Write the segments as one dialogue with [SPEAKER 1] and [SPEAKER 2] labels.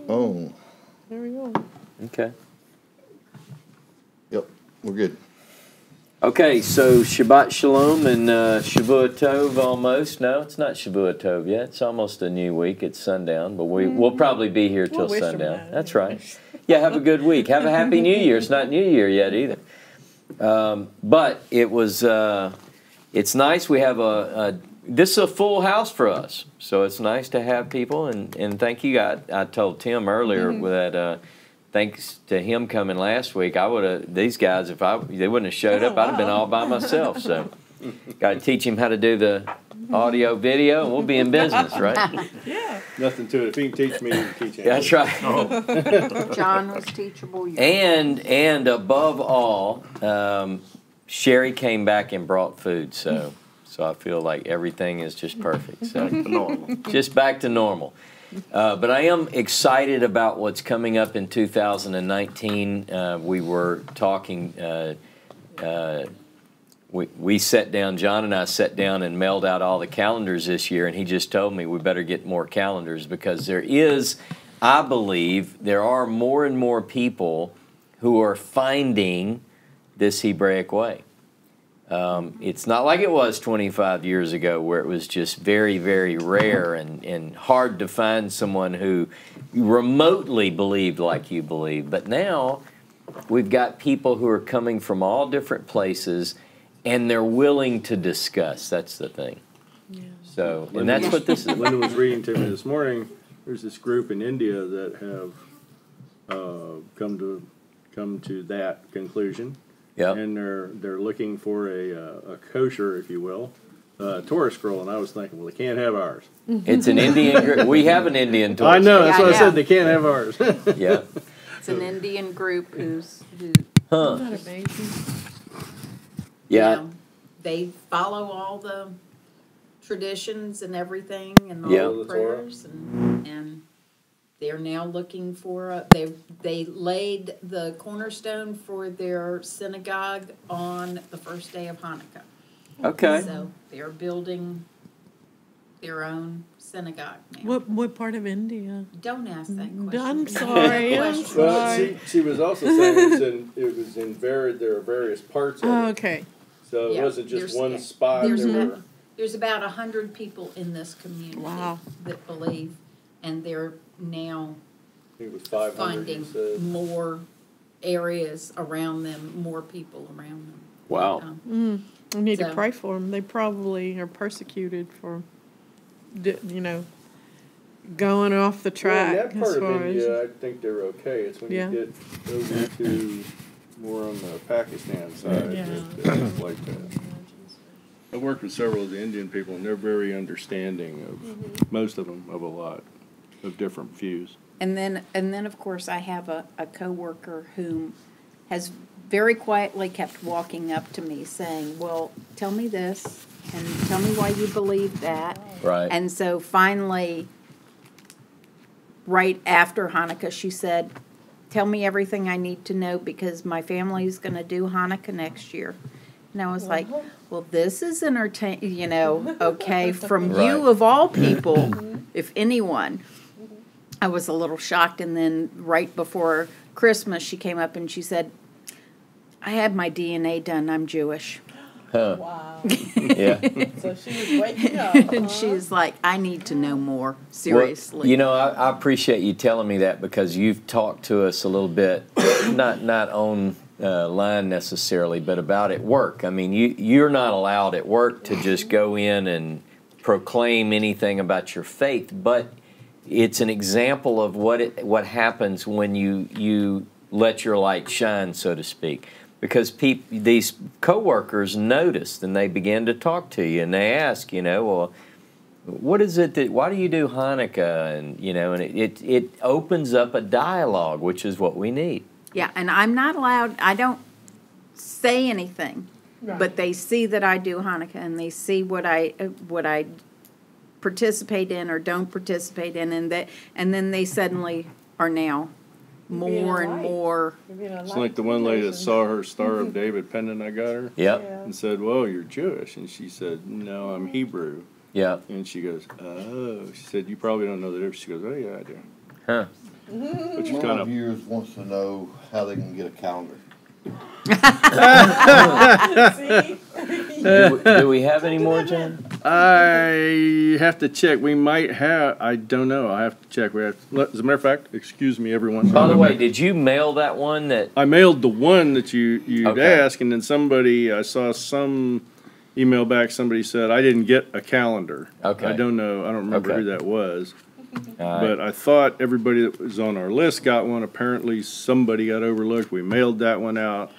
[SPEAKER 1] Oh.
[SPEAKER 2] There we go.
[SPEAKER 3] Okay.
[SPEAKER 1] Yep, we're good.
[SPEAKER 3] Okay, so Shabbat Shalom and Shavua Tov almost. No, it's not Shavua Tov yet. It's almost a new week. It's sundown, but we'll probably be here till
[SPEAKER 2] wish 'em
[SPEAKER 3] sundown.
[SPEAKER 2] that.
[SPEAKER 3] That's right. Yeah, have a good week. Have a happy New Year. It's not New Year yet either. But it was. It's nice. We have this is a full house for us, so it's nice to have people. And thank you. I told Tim earlier that. Thanks to him coming last week, I would have these guys if they wouldn't have showed up. I'd have been all by myself. So, got to teach him how to do the audio, video, and we'll be in business, right?
[SPEAKER 2] Yeah.
[SPEAKER 4] Nothing to it. If he can teach me, he can teach him.
[SPEAKER 3] That's right.
[SPEAKER 5] John was teachable.
[SPEAKER 3] And above all, Sherry came back and brought food. So I feel like everything is just perfect. So
[SPEAKER 1] Normal.
[SPEAKER 3] just back to normal. But I am excited about what's coming up in 2019. We were talking, we sat down, John and I sat down and mailed out all the calendars this year, and he just told me we better get more calendars because I believe, there are more and more people who are finding this Hebraic way. It's not like it was 25 years ago where it was just very, very rare and hard to find someone who remotely believed like you believe. But now we've got people who are coming from all different places and they're willing to discuss. That's the thing.
[SPEAKER 2] Yeah.
[SPEAKER 3] So, and that's what this is.
[SPEAKER 4] Linda was reading to me this morning. There's this group in India that have come to that conclusion.
[SPEAKER 3] Yeah.
[SPEAKER 4] And they're looking for a kosher, if you will, Torah scroll. And I was thinking, well, they can't have ours.
[SPEAKER 3] It's an Indian group. We have an Indian Torah.
[SPEAKER 4] I know. That's
[SPEAKER 5] Yeah,
[SPEAKER 4] what
[SPEAKER 5] I
[SPEAKER 4] I said.
[SPEAKER 5] know.
[SPEAKER 4] They can't have ours.
[SPEAKER 3] Yeah.
[SPEAKER 5] It's an Indian group who
[SPEAKER 2] Isn't
[SPEAKER 3] Huh.
[SPEAKER 2] that amazing?
[SPEAKER 3] Yeah.
[SPEAKER 5] you know, they follow all the traditions and everything and all
[SPEAKER 3] Yeah.
[SPEAKER 5] the prayers and they're now looking for they laid the cornerstone for their synagogue on the first day of Hanukkah.
[SPEAKER 3] Okay.
[SPEAKER 5] So they're building their own synagogue now.
[SPEAKER 2] What part of India?
[SPEAKER 5] Don't ask that question.
[SPEAKER 2] I'm sorry. I'm
[SPEAKER 5] Question.
[SPEAKER 4] Well,
[SPEAKER 2] sorry.
[SPEAKER 4] she was also saying there are various parts of
[SPEAKER 2] Oh,
[SPEAKER 4] it.
[SPEAKER 2] okay.
[SPEAKER 4] So it
[SPEAKER 5] Yeah,
[SPEAKER 4] wasn't just
[SPEAKER 5] there's-
[SPEAKER 4] one spot.
[SPEAKER 5] There's
[SPEAKER 4] There
[SPEAKER 5] about,
[SPEAKER 4] were,
[SPEAKER 5] there's about 100 people in this community
[SPEAKER 2] Wow.
[SPEAKER 5] that believe, and they're now
[SPEAKER 4] I think it was 500.
[SPEAKER 5] finding
[SPEAKER 4] you said.
[SPEAKER 5] more areas around them, more people around them.
[SPEAKER 3] Wow.
[SPEAKER 2] We need to
[SPEAKER 5] So-
[SPEAKER 2] pray for them. They probably are persecuted for, going off the
[SPEAKER 4] Well,
[SPEAKER 2] track
[SPEAKER 4] in that part
[SPEAKER 2] as
[SPEAKER 4] of
[SPEAKER 2] far as.
[SPEAKER 4] India, I think they're okay. It's when
[SPEAKER 2] Yeah.
[SPEAKER 4] you get over to more on the Pakistan side
[SPEAKER 2] Yeah.
[SPEAKER 4] that it's like that. I worked with several of the Indian people, and they're very understanding of most of them, of a lot of different views.
[SPEAKER 5] And then of course I have a coworker who has very quietly kept walking up to me saying, "Well, tell me this and tell me why you believe that."
[SPEAKER 3] Right.
[SPEAKER 5] And so finally, right after Hanukkah, she said, "Tell me everything I need to know because my family's going to do Hanukkah next year." And I was like, "Well, this is okay, from
[SPEAKER 3] Right.
[SPEAKER 5] you of all people, if anyone." I was a little shocked, and then right before Christmas, she came up and she said, "I had my DNA done. I'm Jewish."
[SPEAKER 3] Huh.
[SPEAKER 2] Wow.
[SPEAKER 3] Yeah.
[SPEAKER 2] So she was waking up.
[SPEAKER 5] And she's like, "I need to know more, seriously."
[SPEAKER 3] Well, I appreciate you telling me that because you've talked to us a little bit, not on line necessarily, but about at work. I mean, you're not allowed at work to just go in and proclaim anything about your faith, but it's an example of what happens when you let your light shine, so to speak. Because these coworkers noticed and they begin to talk to you and they ask, well, what is it why do you do Hanukkah? And it opens up a dialogue, which is what we need.
[SPEAKER 5] Yeah, and I'm not allowed, I don't say anything,
[SPEAKER 2] Right.
[SPEAKER 5] but they see that I do Hanukkah and they see what I participate in or don't participate in, and then they suddenly are now more and more.
[SPEAKER 4] It's like the one lady that saw her Star of David pendant I got her
[SPEAKER 3] Yep.
[SPEAKER 4] and said, "Well, you're Jewish." And she said, "No, I'm Hebrew."
[SPEAKER 3] Yep.
[SPEAKER 4] And she goes, "Oh." She said, "You probably don't know the difference." She goes, "Oh, yeah, I do."
[SPEAKER 3] Huh.
[SPEAKER 4] But you
[SPEAKER 1] One of
[SPEAKER 4] kind
[SPEAKER 1] our
[SPEAKER 4] of,
[SPEAKER 1] viewers wants to know how they can get a calendar.
[SPEAKER 2] See?
[SPEAKER 3] Do we have any more, John?
[SPEAKER 4] I have to check. We might have, I don't know. I have to check. We have, as a matter of fact, excuse me, everyone.
[SPEAKER 3] By the way, did you mail that one that?
[SPEAKER 4] I mailed the one that you'd
[SPEAKER 3] Okay.
[SPEAKER 4] asked, and then I saw some email back, somebody said, I didn't get a calendar.
[SPEAKER 3] Okay.
[SPEAKER 4] I don't know, I don't remember
[SPEAKER 3] Okay.
[SPEAKER 4] who that was.
[SPEAKER 3] All right.
[SPEAKER 4] But I thought everybody that was on our list got one. Apparently, somebody got overlooked. We mailed that one out.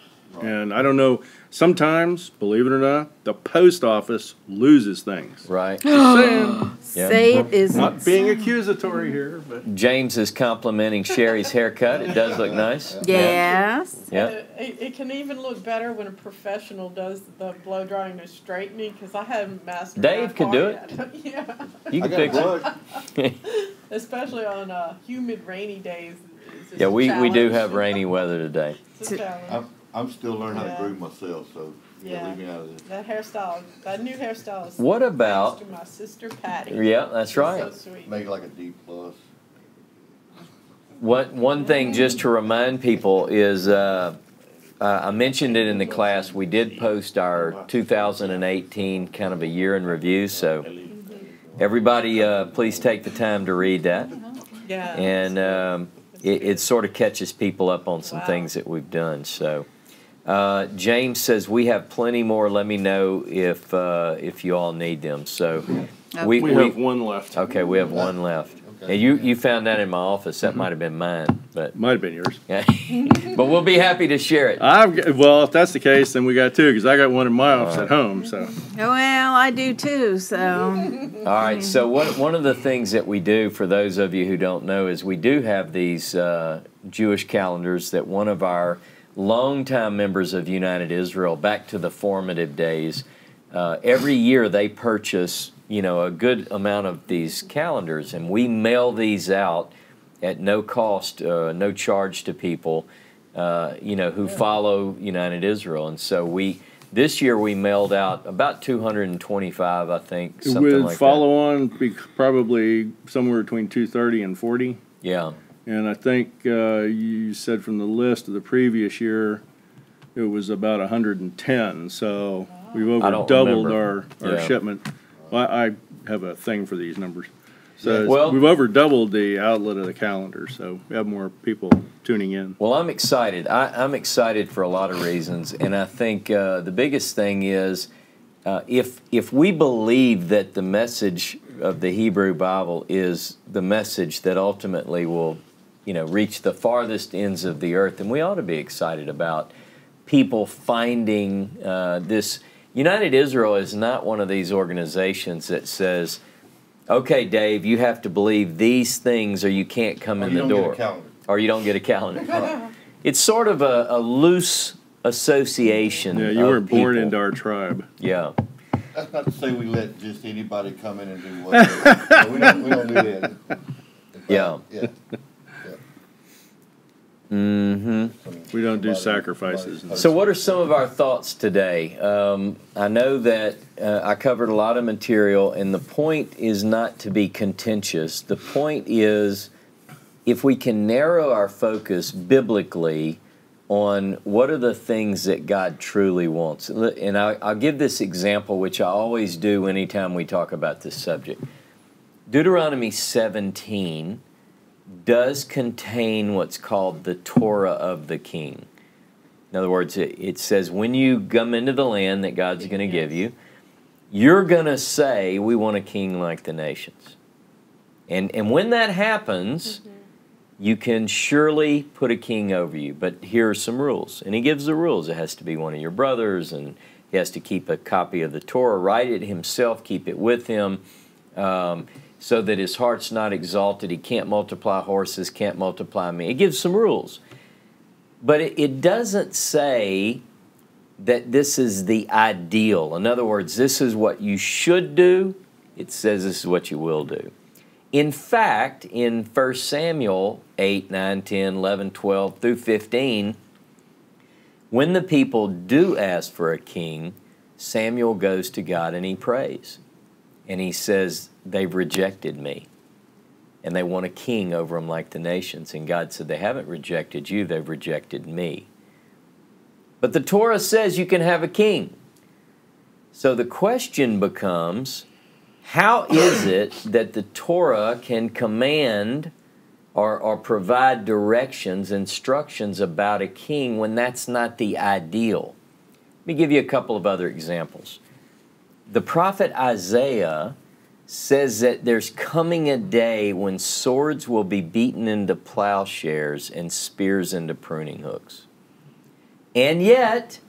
[SPEAKER 4] And I don't know, sometimes, believe it or not, the post office loses things.
[SPEAKER 3] Right.
[SPEAKER 4] Saying,
[SPEAKER 5] Say it isn't.
[SPEAKER 4] not being accusatory here, but.
[SPEAKER 3] James is complimenting Sherry's haircut. It does look nice.
[SPEAKER 5] Yes.
[SPEAKER 3] Yeah.
[SPEAKER 2] It can even look better when a professional does the blow drying or straightening, because I haven't mastered
[SPEAKER 3] Dave
[SPEAKER 2] that
[SPEAKER 3] can
[SPEAKER 2] part
[SPEAKER 3] do it.
[SPEAKER 2] yet. Yeah,
[SPEAKER 3] You
[SPEAKER 1] I
[SPEAKER 3] can
[SPEAKER 1] got a
[SPEAKER 3] fix it.
[SPEAKER 1] plug.
[SPEAKER 2] especially on humid, rainy days. It's just
[SPEAKER 3] Yeah,
[SPEAKER 2] a
[SPEAKER 3] we do
[SPEAKER 2] challenge.
[SPEAKER 3] have rainy weather today.
[SPEAKER 2] It's a challenge.
[SPEAKER 1] I'm still learning how
[SPEAKER 2] Yeah.
[SPEAKER 1] to groove myself, so
[SPEAKER 2] Yeah.
[SPEAKER 1] leave me out of this.
[SPEAKER 2] That hairstyle, that new hairstyle is
[SPEAKER 3] What
[SPEAKER 2] thanks
[SPEAKER 3] about?
[SPEAKER 2] to my sister Patty.
[SPEAKER 3] Yeah, that's
[SPEAKER 2] She's
[SPEAKER 3] right.
[SPEAKER 2] So sweet.
[SPEAKER 1] Make it like a D plus.
[SPEAKER 3] One thing just to remind people is I mentioned it in the class. We did post our 2018 kind of a year in review. So everybody, please take the time to read that.
[SPEAKER 2] Yeah.
[SPEAKER 3] And it sort of catches people up on some
[SPEAKER 2] Wow.
[SPEAKER 3] things that we've done. So James says we have plenty more. Let me know if you all need them. So
[SPEAKER 4] We have one left.
[SPEAKER 3] okay, we have one left.
[SPEAKER 1] Okay.
[SPEAKER 3] And you found that in my office. That might have been mine, but
[SPEAKER 4] Might have been yours.
[SPEAKER 3] but we'll be happy to share it.
[SPEAKER 4] Well, if that's the case, then we got two, because I got one in my office at home, so.
[SPEAKER 5] Well, I do too, so.
[SPEAKER 3] All right. So one of the things that we do, for those of you who don't know, is we do have these Jewish calendars that one of our longtime members of United Israel, back to the formative days, every year they purchase, a good amount of these calendars, and we mail these out at no cost, no charge to people, who follow United Israel. And so this year we mailed out about 225, I think, something
[SPEAKER 4] With
[SPEAKER 3] like
[SPEAKER 4] follow-on, probably somewhere between 230 and 40.
[SPEAKER 3] that. Yeah.
[SPEAKER 4] And I think you said from the list of the previous year, it was about 110. So we've
[SPEAKER 3] I
[SPEAKER 4] over
[SPEAKER 3] don't
[SPEAKER 4] doubled
[SPEAKER 3] remember.
[SPEAKER 4] our
[SPEAKER 3] Yeah.
[SPEAKER 4] shipment. Well, I have a thing for these numbers. So
[SPEAKER 3] Well-
[SPEAKER 4] we've over doubled the outlet of the calendar. So we have more people tuning in.
[SPEAKER 3] Well, I'm excited. I'm excited for a lot of reasons, and I think the biggest thing is if we believe that the message of the Hebrew Bible is the message that ultimately will, reach the farthest ends of the earth, then we ought to be excited about people finding this. United Israel is not one of these organizations that says, okay, Dave, you have to believe these things or you can't come in the door. Or you don't get a calendar. It's sort of a loose association.
[SPEAKER 4] Yeah, you
[SPEAKER 3] of
[SPEAKER 4] weren't born
[SPEAKER 3] people.
[SPEAKER 4] into our tribe.
[SPEAKER 3] Yeah.
[SPEAKER 1] That's not to say we let just anybody come in and do whatever. No, we don't do that. In fact,
[SPEAKER 3] Yeah.
[SPEAKER 1] Yeah.
[SPEAKER 3] Mm-hmm.
[SPEAKER 4] We don't do sacrifices.
[SPEAKER 3] So what are some of our thoughts today? I know that I covered a lot of material, and the point is not to be contentious. The point is, if we can narrow our focus biblically on what are the things that God truly wants. And I'll give this example, which I always do anytime we talk about this subject. Deuteronomy 17 does contain what's called the Torah of the king. In other words, it says when you come into the land that God's going to give you, you're going to say, we want a king like the nations. And when that happens, you can surely put a king over you. But here are some rules. And he gives the rules. It has to be one of your brothers, and he has to keep a copy of the Torah, write it himself, keep it with him, so that his heart's not exalted. He can't multiply horses, can't multiply me. It gives some rules. But it doesn't say that this is the ideal. In other words, this is what you should do. It says this is what you will do. In fact, in 1 Samuel 8, 9, 10, 11, 12 through 15, when the people do ask for a king, Samuel goes to God and he prays. And he says, they've rejected me. and they want a king over them like the nations. And God said, they haven't rejected you, they've rejected me. But the Torah says you can have a king. So the question becomes, how is it that the Torah can command or provide directions, instructions about a king when that's not the ideal? Let me give you a couple of other examples. The prophet Isaiah says that there's coming a day when swords will be beaten into plowshares and spears into pruning hooks. And yet,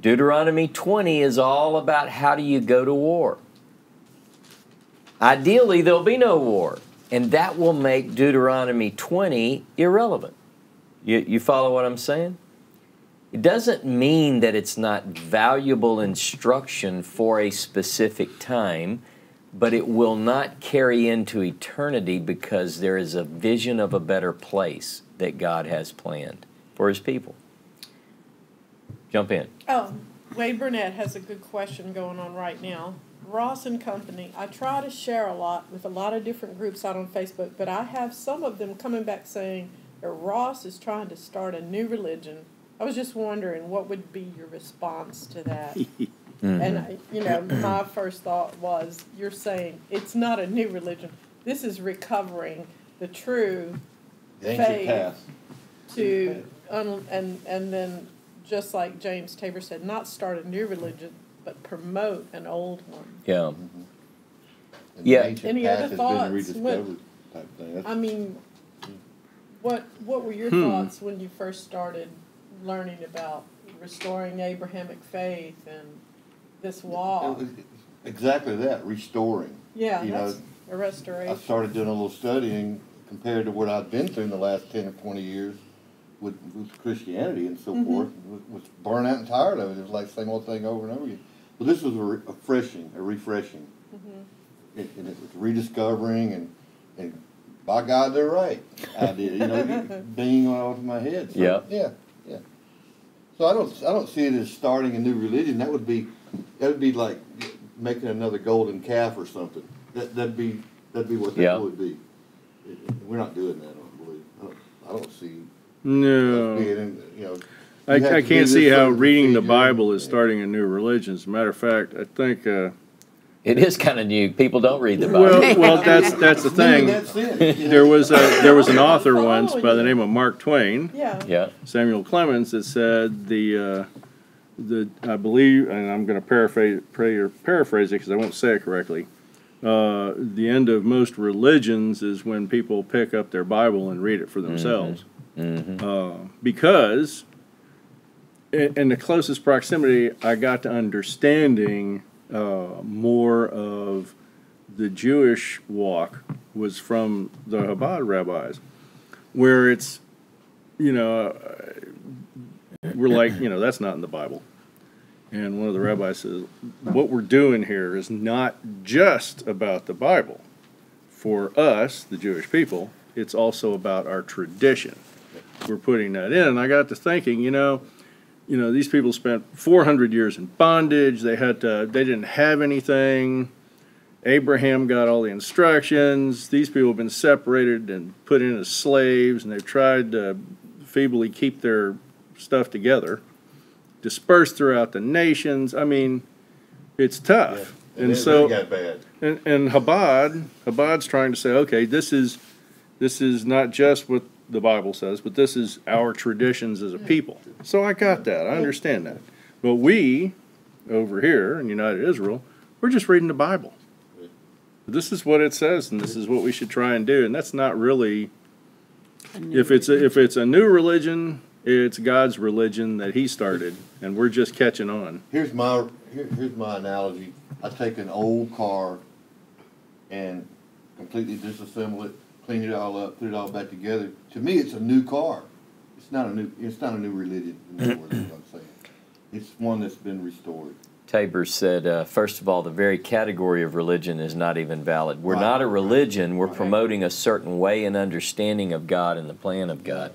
[SPEAKER 3] Deuteronomy 20 is all about how do you go to war. Ideally, there'll be no war, and that will make Deuteronomy 20 irrelevant. You follow what I'm saying? It doesn't mean that it's not valuable instruction for a specific time, but it will not carry into eternity because there is a vision of a better place that God has planned for His people. Jump in.
[SPEAKER 2] Oh, Wade Burnett has a good question going on right now. Ross and Company, I try to share a lot with a lot of different groups out on Facebook, but I have some of them coming back saying that Ross is trying to start a new religion. I was just wondering what would be your response to that? And, my first thought was, you're saying it's not a new religion. This is recovering the true
[SPEAKER 1] The ancient
[SPEAKER 2] faith
[SPEAKER 1] past.
[SPEAKER 2] to, and then, just like James Tabor said, not start a new religion, but promote an old one.
[SPEAKER 3] Yeah.
[SPEAKER 1] And
[SPEAKER 3] Yeah.
[SPEAKER 1] the ancient
[SPEAKER 2] Any
[SPEAKER 1] past
[SPEAKER 2] other
[SPEAKER 1] has
[SPEAKER 2] thoughts?
[SPEAKER 1] been rediscovered type thing. That's-
[SPEAKER 2] I mean, what were your thoughts when you first started learning about restoring Abrahamic faith and this wall?
[SPEAKER 1] Exactly that, restoring.
[SPEAKER 2] Yeah,
[SPEAKER 1] You know,
[SPEAKER 2] that's a
[SPEAKER 1] I
[SPEAKER 2] restoration.
[SPEAKER 1] started doing a little studying compared to what I'd been through in the last 10 or 20 years with Christianity and so forth. Was burnt out and tired of it. It was like the same old thing over and over again. But this was a refreshing. And it was rediscovering and by God, they're right. I did, banging on over my head. So,
[SPEAKER 3] Yeah.
[SPEAKER 1] Yeah. So I don't see it as starting a new religion. That would be like making another golden calf or something. That'd be what that would be. We're not doing that, I don't believe. I don't see
[SPEAKER 4] No.
[SPEAKER 1] us being in,
[SPEAKER 4] I
[SPEAKER 1] you have to be
[SPEAKER 4] can't
[SPEAKER 1] this
[SPEAKER 4] see how
[SPEAKER 1] certain
[SPEAKER 4] reading the
[SPEAKER 1] procedure.
[SPEAKER 4] Bible is starting a new religion. As a matter of fact, I think,
[SPEAKER 3] It is kind of new. People don't read the Bible.
[SPEAKER 4] well, that's the thing.
[SPEAKER 1] That's it.
[SPEAKER 4] There was an author
[SPEAKER 2] I'm
[SPEAKER 4] once
[SPEAKER 2] following
[SPEAKER 4] by the
[SPEAKER 2] you.
[SPEAKER 4] name of Mark Twain,
[SPEAKER 2] Yeah.
[SPEAKER 3] Yeah.
[SPEAKER 4] Samuel Clemens, that said I believe, and I'm going to paraphrase it because I won't say it correctly. The end of most religions is when people pick up their Bible and read it for themselves, because in the closest proximity I got to understanding more of the Jewish walk was from the Chabad rabbis, where it's, we're like, that's not in the Bible. And one of the rabbis says, what we're doing here is not just about the Bible. For us, the Jewish people, it's also about our tradition. We're putting that in. And I got to thinking, these people spent 400 years in bondage. They didn't have anything. Abraham got all the instructions. These people have been separated and put in as slaves, and they've tried to feebly keep their stuff together. Dispersed throughout the nations. I mean, it's tough.
[SPEAKER 1] Yeah.
[SPEAKER 4] And
[SPEAKER 1] it
[SPEAKER 4] so,
[SPEAKER 1] really got bad.
[SPEAKER 4] and Chabad's trying to say, okay, this is not just what the Bible says, but this is our traditions as a people. So I got that. I understand that. But we, over here in United Israel, we're just reading the Bible. This is what it says, and this is what we should try and do. And that's not really, if it's a new religion, it's God's religion that He started, and we're just catching on.
[SPEAKER 1] Here's my analogy. I take an old car and completely disassemble it, clean it all up, put it all back together. To me, it's a new car. It's not a new religion. In other words, is what I'm saying. It's one that's been restored.
[SPEAKER 3] Tabor said, first of all, the very category of religion is not even valid. We're not a religion. We're promoting a certain way and understanding of God and the plan of God.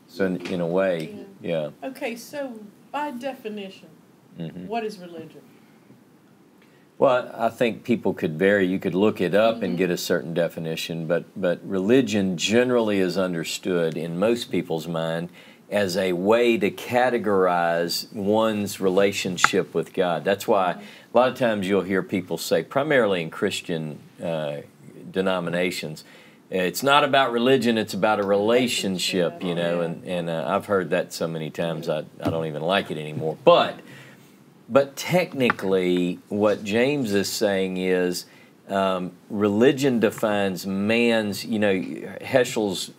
[SPEAKER 3] So in a way, yeah.
[SPEAKER 2] Okay, so by definition, what is religion?
[SPEAKER 3] Well, I think people could vary. You could look it up and get a certain definition, but religion generally is understood in most people's mind as a way to categorize one's relationship with God. That's why a lot of times you'll hear people say, primarily in Christian denominations, it's not about religion, it's about a relationship, you know, and I've heard that so many times I don't even like it anymore. But technically, what James is saying is religion defines man's, you know, Heschel's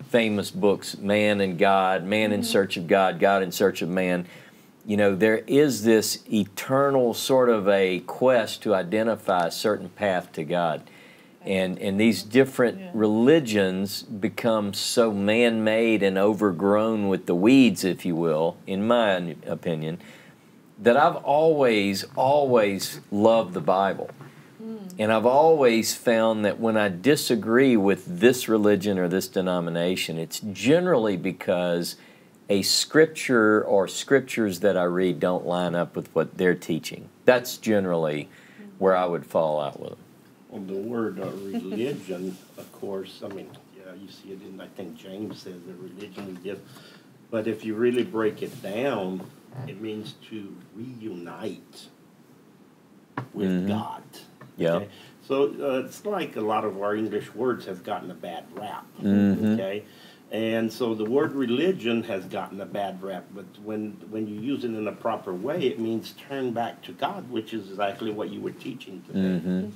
[SPEAKER 3] famous books, Man and God, Man in Search of God, God in Search of Man. You know, there is this eternal sort of a quest to identify a certain path to God. And these different religions become so man-made and overgrown with the weeds, if you will, in my opinion, that I've always loved the Bible. And I've always found that when I disagree with this religion or this denomination, it's generally because a scripture or scriptures that I read don't line up with what they're teaching. That's generally where I would fall out with them.
[SPEAKER 6] Well, the word religion, of course, I mean, yeah, you see it in, I think James says that religion is just, but if you really break it down, it means to reunite with God.
[SPEAKER 3] Yeah.
[SPEAKER 6] Okay? So it's like a lot of our English words have gotten a bad rap. Okay. And so the word religion has gotten a bad rap, but when you use it in a proper way, it means turn back to God, which is exactly what you were teaching today.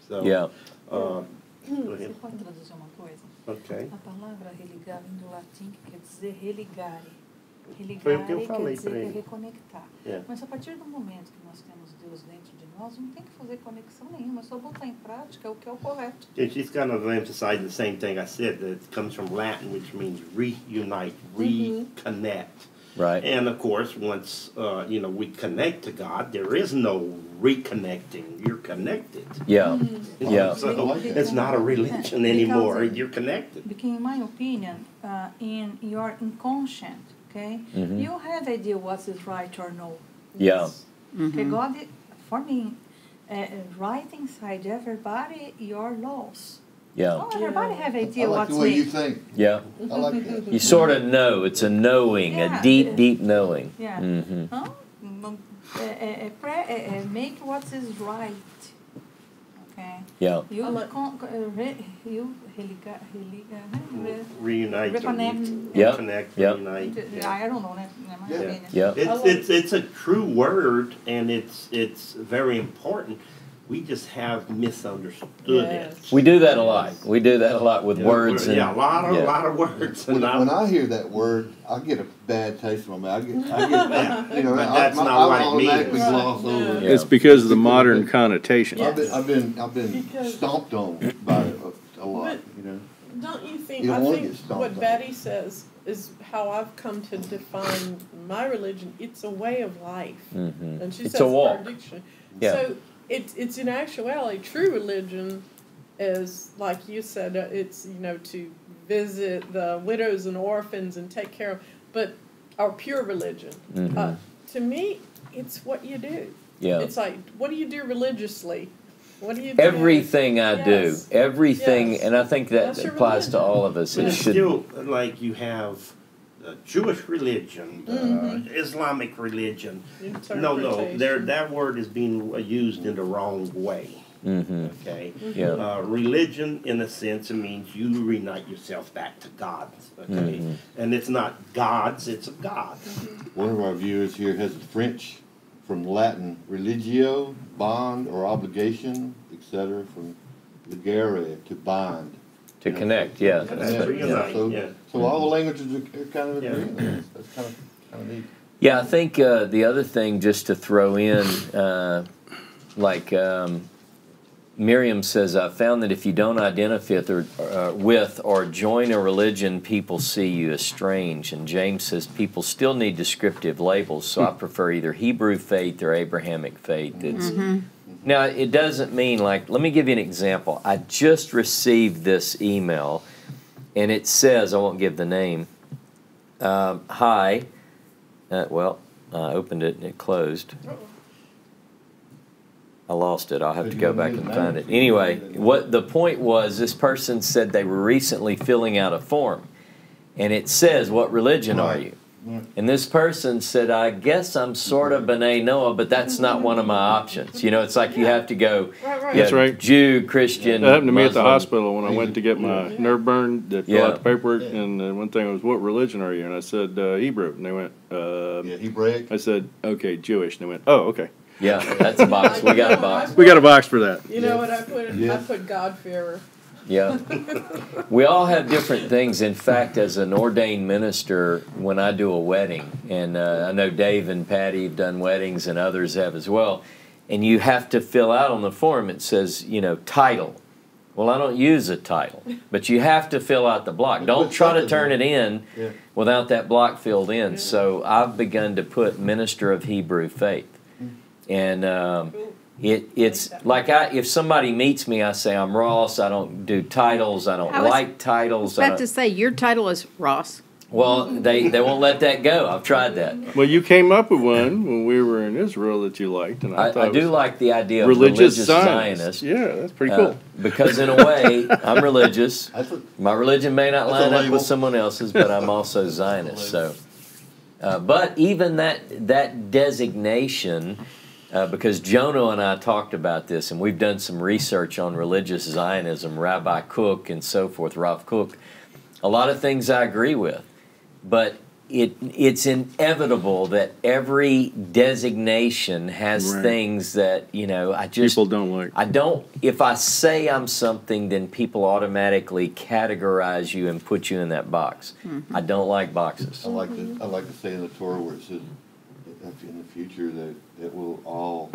[SPEAKER 6] So,
[SPEAKER 3] Yeah.
[SPEAKER 6] Go ahead.
[SPEAKER 7] Você pode traduzir uma coisa?
[SPEAKER 6] Okay.
[SPEAKER 7] A palavra religar vem do latim, que quer dizer religare.
[SPEAKER 6] Foi o que
[SPEAKER 7] Religare
[SPEAKER 6] eu
[SPEAKER 7] quer
[SPEAKER 6] falei
[SPEAKER 7] dizer
[SPEAKER 6] pra ele.
[SPEAKER 7] reconectar.
[SPEAKER 6] Yeah.
[SPEAKER 7] Mas a partir do momento que nós temos Deus dentro de nós, não tem que fazer conexão nenhuma, é só botar em prática o que é o correto.
[SPEAKER 6] Yeah, she's kind of emphasizing the same thing I said, that it comes from Latin, which means reunite, reconnect.
[SPEAKER 3] Right.
[SPEAKER 6] And of course, once we connect to God, there is no reconnecting. You're connected.
[SPEAKER 3] Yeah. Yeah.
[SPEAKER 6] So it's not a religion anymore. You're connected.
[SPEAKER 7] Because in my opinion, in your inconscient, okay, you have idea what is right or no.
[SPEAKER 3] Yeah.
[SPEAKER 7] Okay, God, for me, right inside everybody, your laws.
[SPEAKER 3] Yeah.
[SPEAKER 7] Oh, everybody have
[SPEAKER 1] I
[SPEAKER 7] idea
[SPEAKER 1] like
[SPEAKER 7] what's
[SPEAKER 1] the way you
[SPEAKER 7] me.
[SPEAKER 1] think.
[SPEAKER 3] Yeah.
[SPEAKER 1] I like that.
[SPEAKER 3] You sort of know. It's a knowing,
[SPEAKER 7] Yeah.
[SPEAKER 3] a deep, deep knowing.
[SPEAKER 7] Yeah. Huh? Make what is right. Okay.
[SPEAKER 3] Yeah.
[SPEAKER 7] You
[SPEAKER 6] Reunite.
[SPEAKER 7] Reconnect.
[SPEAKER 3] Yep.
[SPEAKER 6] Connect.
[SPEAKER 3] Yep.
[SPEAKER 6] Reunite.
[SPEAKER 7] I don't know. My
[SPEAKER 1] Yeah.
[SPEAKER 7] opinion.
[SPEAKER 3] Yeah.
[SPEAKER 6] It's a true word, and it's very important. We just have misunderstood
[SPEAKER 2] Yes.
[SPEAKER 6] it.
[SPEAKER 3] We do that a lot. We do that a lot with words. And,
[SPEAKER 6] Yeah, a lot of words.
[SPEAKER 1] When
[SPEAKER 6] And
[SPEAKER 1] I hear that word, I get a bad taste in my mouth. I get you know,
[SPEAKER 6] But that's
[SPEAKER 1] I
[SPEAKER 6] not what it
[SPEAKER 1] automatically
[SPEAKER 6] means.
[SPEAKER 1] gloss over it.
[SPEAKER 3] Yeah.
[SPEAKER 4] It's because of the modern connotation.
[SPEAKER 2] Yeah.
[SPEAKER 1] I've been
[SPEAKER 2] Because-
[SPEAKER 1] stomped on by it a lot,
[SPEAKER 2] But-
[SPEAKER 1] you know.
[SPEAKER 2] Don't you think,
[SPEAKER 1] You don't
[SPEAKER 2] I
[SPEAKER 1] wanna
[SPEAKER 2] think
[SPEAKER 1] get stomped
[SPEAKER 2] what
[SPEAKER 1] on.
[SPEAKER 2] Betty says is how I've come to define my religion. It's a way of life. And she
[SPEAKER 3] It's
[SPEAKER 2] says
[SPEAKER 3] a walk.
[SPEAKER 2] per dictionary.
[SPEAKER 3] Yeah.
[SPEAKER 2] So it's in actuality, true religion is, like you said, it's, to visit the widows and orphans and take care of, but our pure religion. To me, it's what you do.
[SPEAKER 3] Yeah.
[SPEAKER 2] It's like, what do you do religiously? What do you do?
[SPEAKER 3] Everything I
[SPEAKER 2] Yes.
[SPEAKER 3] do, everything,
[SPEAKER 2] Yes.
[SPEAKER 3] and I think that
[SPEAKER 2] That's your
[SPEAKER 3] applies to
[SPEAKER 2] religion.
[SPEAKER 3] all of us.
[SPEAKER 6] But
[SPEAKER 3] It
[SPEAKER 6] it's
[SPEAKER 3] should.
[SPEAKER 6] still like you have the Jewish religion, the Islamic religion. No,
[SPEAKER 2] Interpretation.
[SPEAKER 6] that word is being used in the wrong way. Okay,
[SPEAKER 3] Yeah.
[SPEAKER 6] religion, in a sense, it means you reunite yourself back to God. Okay, and it's not gods; it's a God.
[SPEAKER 1] One of our viewers here has the French from Latin religio, bond or obligation, etc. From ligare, to bind.
[SPEAKER 3] To connect, yeah.
[SPEAKER 6] That's
[SPEAKER 1] Yeah,
[SPEAKER 6] reunite,
[SPEAKER 1] so,
[SPEAKER 6] yeah.
[SPEAKER 1] so all the languages are kind of agreeing. That's kind of neat.
[SPEAKER 3] Yeah, I think the other thing just to throw in, Miriam says, I found that if you don't identify with or join a religion, people see you as strange. And James says people still need descriptive labels, so I prefer either Hebrew faith or Abrahamic faith. It's, Now, it doesn't mean like, let me give you an example. I just received this email, and it says, I won't give the name, hi, I opened it and it closed. I lost it. I'll have to go back and find it. Anyway, what the point was, this person said they were recently filling out a form, and it says, "What religion are you?" And this person said, "I guess I'm sort of B'nai Noah, but that's not one of my options." You know, it's like you have to go,
[SPEAKER 2] Right.
[SPEAKER 3] yeah,
[SPEAKER 4] That's right.
[SPEAKER 3] Jew, Christian,
[SPEAKER 4] That happened to me at the
[SPEAKER 3] Muslim.
[SPEAKER 4] hospital when I went to get my nerve burn. They filled
[SPEAKER 3] Yeah.
[SPEAKER 4] out the paperwork, and one thing was, "What religion are you?" And I said, "Hebrew." And they went,
[SPEAKER 1] Yeah, Hebraic.
[SPEAKER 4] I said, "Okay, Jewish." And they went, "Oh, okay."
[SPEAKER 3] Yeah, that's a box. We got a box.
[SPEAKER 4] We got a box for that.
[SPEAKER 2] You know what I put? I
[SPEAKER 1] Yeah.
[SPEAKER 2] put God-fearer.
[SPEAKER 3] Yeah. We all have different things. In fact, as an ordained minister, when I do a wedding, and I know Dave and Patty have done weddings and others have as well, and you have to fill out on the form, it says, you know, title. Well, I don't use a title, but you have to fill out the block. Don't try to turn it in
[SPEAKER 1] Yeah.
[SPEAKER 3] without that block filled in. So I've begun to put Minister of Hebrew Faith. And it's like if somebody meets me, I say I'm Ross. I don't do titles. I don't
[SPEAKER 5] I was
[SPEAKER 3] like titles. I
[SPEAKER 5] About to
[SPEAKER 3] don't,
[SPEAKER 5] say, your title is Ross.
[SPEAKER 3] well, they won't let that go. I've tried that.
[SPEAKER 4] Well, you came up with one when we were in Israel that you liked, and I thought
[SPEAKER 3] I
[SPEAKER 4] it
[SPEAKER 3] do
[SPEAKER 4] was
[SPEAKER 3] like the idea of
[SPEAKER 4] religious
[SPEAKER 3] Zionist.
[SPEAKER 4] Zionist. Yeah, that's pretty cool.
[SPEAKER 3] Because in a way, I'm religious.
[SPEAKER 1] That's what,
[SPEAKER 3] My religion may not
[SPEAKER 1] That's a
[SPEAKER 3] line up
[SPEAKER 1] label.
[SPEAKER 3] with someone else's, but I'm also Zionist. So, but even that designation, because Jonah and I talked about this, and we've done some research on religious Zionism, Rabbi Cook and so forth, Rav Cook. A lot of things I agree with, but it's inevitable that every designation has
[SPEAKER 4] Right.
[SPEAKER 3] things that, you know, I just
[SPEAKER 4] People don't like.
[SPEAKER 3] I don't, if I say I'm something, then people automatically categorize you and put you in that box. I don't like boxes.
[SPEAKER 1] I like to say in the Torah where it says that in the future that we'll all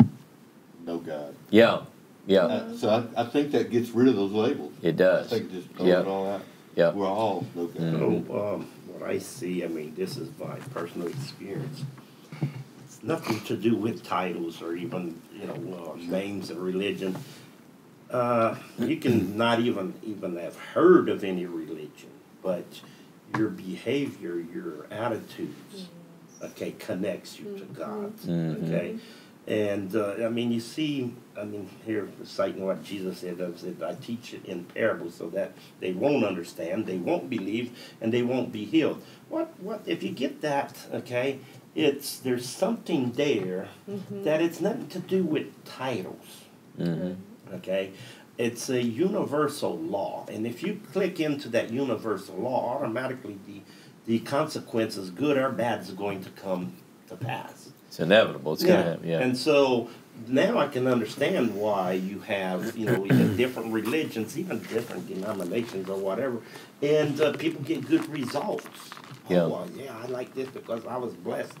[SPEAKER 1] know God.
[SPEAKER 3] Yeah, yeah,
[SPEAKER 1] So I think that gets rid of those labels.
[SPEAKER 3] it
[SPEAKER 1] I
[SPEAKER 3] does.
[SPEAKER 1] think it just throws
[SPEAKER 3] Yeah.
[SPEAKER 1] it all out.
[SPEAKER 3] Yeah.
[SPEAKER 1] We're all know God.
[SPEAKER 3] Mm-hmm.
[SPEAKER 6] What I see, I mean, this is my personal experience. It's nothing to do with titles or even, you know, names of religion. You can not even have heard of any religion, but your behavior, your attitudes, okay, connects you to God, okay? And, I mean, you see, I mean, here, citing what Jesus said, I teach it in parables so that they won't understand, they won't believe, and they won't be healed. What, if you get that, okay, there's something there that it's nothing to do with titles, okay? It's a universal law, and if you click into that universal law, automatically the consequences, good or bad, is going to come to pass.
[SPEAKER 3] It's inevitable. It's going to happen. Yeah.
[SPEAKER 6] And so now I can understand why you have, you know, even different religions, even different denominations or whatever, and people get good results.
[SPEAKER 3] Yeah.
[SPEAKER 6] Oh, well, yeah, I like this because I was blessed.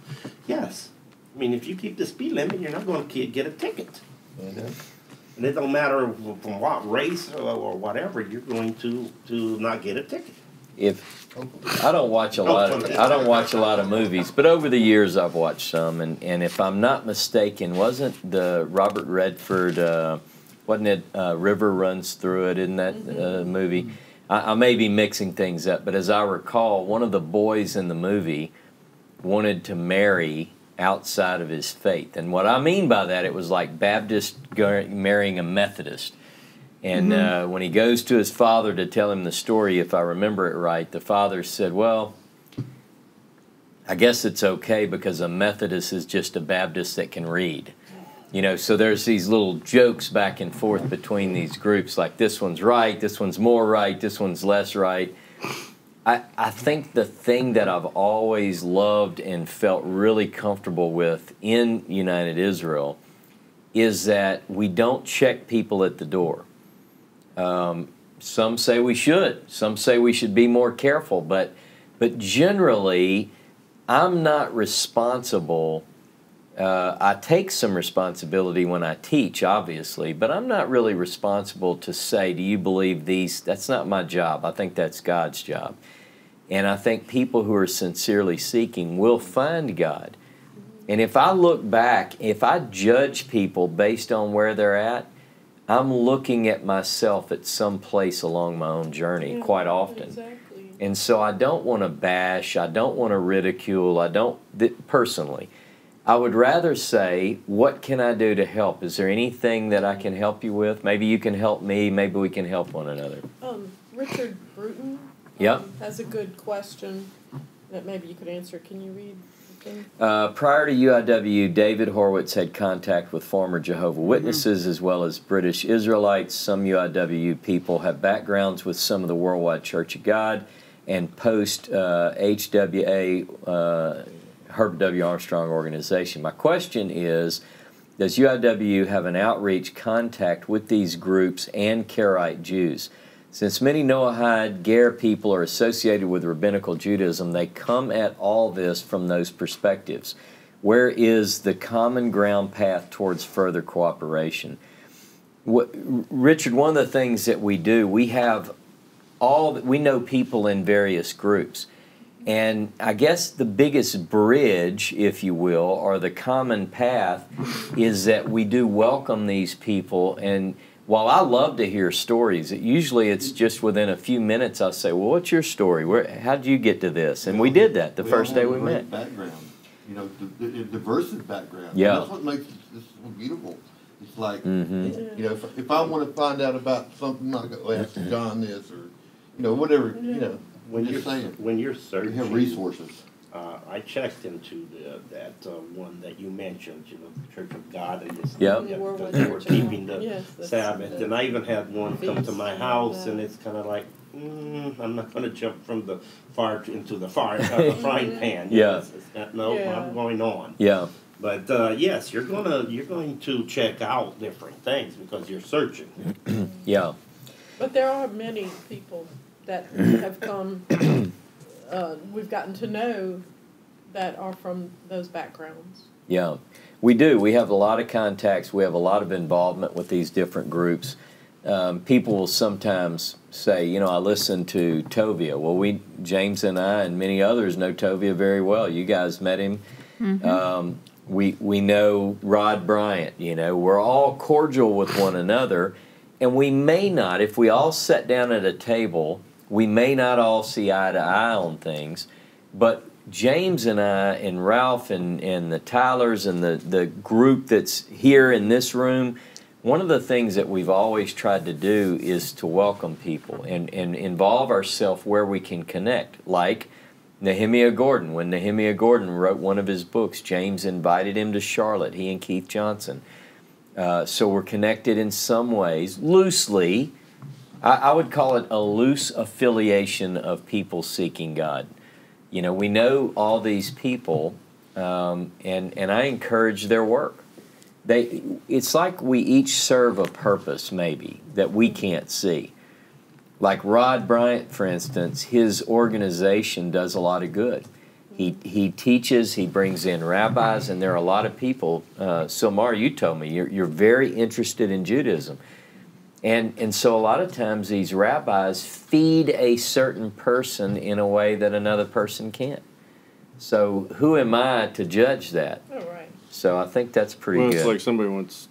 [SPEAKER 6] Yes. I mean, if you keep the speed limit, you're not going to get a ticket. And it don't matter from what race or whatever, you're going to not get a ticket.
[SPEAKER 3] I don't watch a lot of movies, but over the years I've watched some, and if I'm not mistaken, wasn't the Robert Redford, wasn't it River Runs Through It, isn't that movie? I may be mixing things up, but as I recall, one of the boys in the movie wanted to marry outside of his faith, and what I mean by that, it was like Baptist marrying a Methodist. And when he goes to his father to tell him the story, if I remember it right, the father said, well, I guess it's okay because a Methodist is just a Baptist that can read. You know, so there's these little jokes back and forth between these groups, like this one's right, this one's more right, this one's less right. I think the thing that I've always loved and felt really comfortable with in United Israel is that we don't check people at the door. Some say we should. Some say we should be more careful. But generally, I'm not responsible. I take some responsibility when I teach, obviously, but I'm not really responsible to say, do you believe these? That's not my job. I think that's God's job. And I think people who are sincerely seeking will find God. And if I look back, if I judge people based on where they're at, I'm looking at myself at some place along my own journey quite often.
[SPEAKER 2] Exactly.
[SPEAKER 3] And so I don't want to bash, I don't want to ridicule, personally, I would rather say, what can I do to help? Is there anything that I can help you with? Maybe you can help me. Maybe we can help one another.
[SPEAKER 2] Richard Bruton
[SPEAKER 3] Yep.
[SPEAKER 2] has a good question that maybe you could answer. Can you read the thing?
[SPEAKER 3] Prior to UIW, David Horowitz had contact with former Jehovah's Witnesses as well as British Israelites. Some UIW people have backgrounds with some of the Worldwide Church of God and post HWA, Herbert W. Armstrong Organization. My question is, does UIW have an outreach contact with these groups and Karaite Jews? Since many Noahide, Ger people are associated with rabbinical Judaism, they come at all this from those perspectives. Where is the common ground path towards further cooperation? Richard, one of the things that we do, we know people in various groups. And I guess the biggest bridge, if you will, or the common path, is that we do welcome these people. And while I love to hear stories, usually it's just within a few minutes I'll say, well, what's your story? How did you get to this? And we did that the first day we met.
[SPEAKER 1] Background, you know, the diverse background.
[SPEAKER 3] Yeah.
[SPEAKER 1] And that's what makes this so beautiful. It's like, you know, if I want to find out about something, I go ask John this, or, you know, whatever, you know.
[SPEAKER 6] When
[SPEAKER 1] just saying.
[SPEAKER 6] When you're
[SPEAKER 1] We
[SPEAKER 6] searching,
[SPEAKER 1] have resources.
[SPEAKER 6] I checked into that one that you mentioned, you know, the Church of God, and it's,
[SPEAKER 3] Yep.
[SPEAKER 2] The Worldwide
[SPEAKER 6] they were
[SPEAKER 2] Church of God.
[SPEAKER 6] keeping the
[SPEAKER 2] Yes, that's
[SPEAKER 6] Sabbath, and I even had one come to my
[SPEAKER 2] Feast.
[SPEAKER 6] house, and it's kind of like, I'm not going to jump from the fire into the frying pan. You know,
[SPEAKER 3] Yeah.
[SPEAKER 6] it's not, no,
[SPEAKER 2] Yeah.
[SPEAKER 6] I'm going on.
[SPEAKER 3] Yeah.
[SPEAKER 6] But yes, you're going to check out different things because you're searching.
[SPEAKER 3] Yeah.
[SPEAKER 2] But there are many people that have come, we've gotten to know that are from those backgrounds.
[SPEAKER 3] Yeah, we do. We have a lot of contacts. We have a lot of involvement with these different groups. People will sometimes say, you know, I listen to Tovia. Well, James and I and many others know Tovia very well. You guys met him. We know Rod Bryant. You know, we're all cordial with one another, and we may not, if we all sat down at a table, we may not all see eye to eye on things, but James and I and Ralph and the Tylers and the group that's here in this room, one of the things that we've always tried to do is to welcome people and involve ourselves where we can connect. Like Nehemiah Gordon. When Nehemiah Gordon wrote one of his books, James invited him to Charlotte, he and Keith Johnson. So we're connected in some ways, loosely. I would call it a loose affiliation of people seeking God. You know, we know all these people, and I encourage their work. It's like we each serve a purpose, maybe, that we can't see. Like Rod Bryant, for instance, his organization does a lot of good. He teaches, he brings in rabbis, and there are a lot of people. Silmar, you told me, you're very interested in Judaism. And so a lot of times these rabbis feed a certain person in a way that another person can't. So who am I to judge that?
[SPEAKER 2] Oh, right.
[SPEAKER 3] So I think that's pretty
[SPEAKER 4] Well,
[SPEAKER 3] good.
[SPEAKER 4] it's like somebody wants,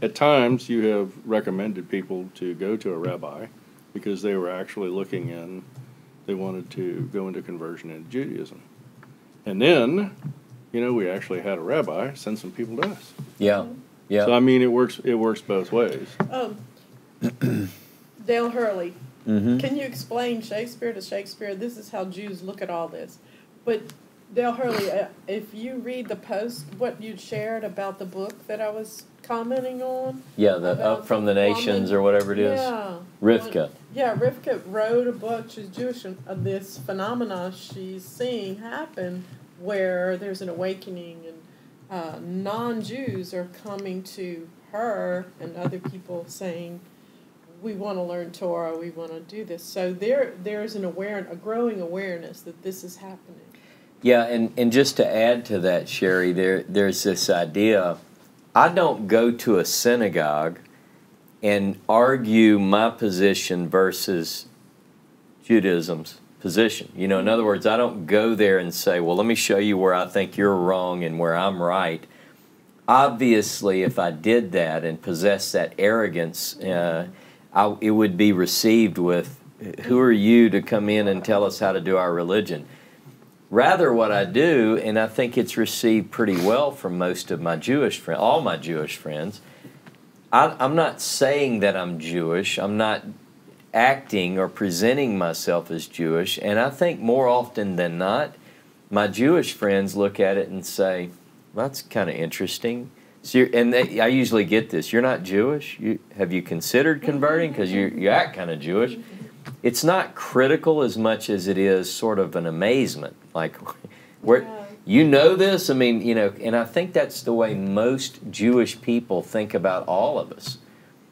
[SPEAKER 4] at times you have recommended people to go to a rabbi because they were actually looking in, they wanted to go into conversion into Judaism. And then, you know, we actually had a rabbi send some people to us.
[SPEAKER 3] Yeah, yeah.
[SPEAKER 4] So I mean, it works both ways.
[SPEAKER 2] Dale Hurley,
[SPEAKER 3] Mm-hmm.
[SPEAKER 2] can you explain Shakespeare to Shakespeare? This is how Jews look at all this. But Dale Hurley, if you read the post, what you shared about the book that I was commenting on.
[SPEAKER 3] Yeah, the
[SPEAKER 2] about
[SPEAKER 3] Up from the
[SPEAKER 2] woman-
[SPEAKER 3] Nations or whatever it is.
[SPEAKER 2] Yeah.
[SPEAKER 3] Rivka.
[SPEAKER 2] Yeah, Rivka wrote a book. She's Jewish, and this phenomena she's seeing happen where there's an awakening, and non-Jews are coming to her and other people saying, we want to learn Torah, we want to do this. So there's a growing awareness that this is happening.
[SPEAKER 3] Yeah, and just to add to that, Sherry, there's this idea. I don't go to a synagogue and argue my position versus Judaism's position. You know, in other words, I don't go there and say, well, let me show you where I think you're wrong and where I'm right. Obviously, if I did that and possessed that arrogance, it would be received with, who are you to come in and tell us how to do our religion? Rather, what I do, and I think it's received pretty well from most of my Jewish friends, all my Jewish friends, I'm not saying that I'm Jewish. I'm not acting or presenting myself as Jewish. And I think more often than not, my Jewish friends look at it and say, well, that's kind of interesting. So I usually get this, you're not Jewish? Have you considered converting? Because you act kind of Jewish. It's not critical as much as it is sort of an amazement. Like, where you know this? I mean, you know, and I think that's the way most Jewish people think about all of us.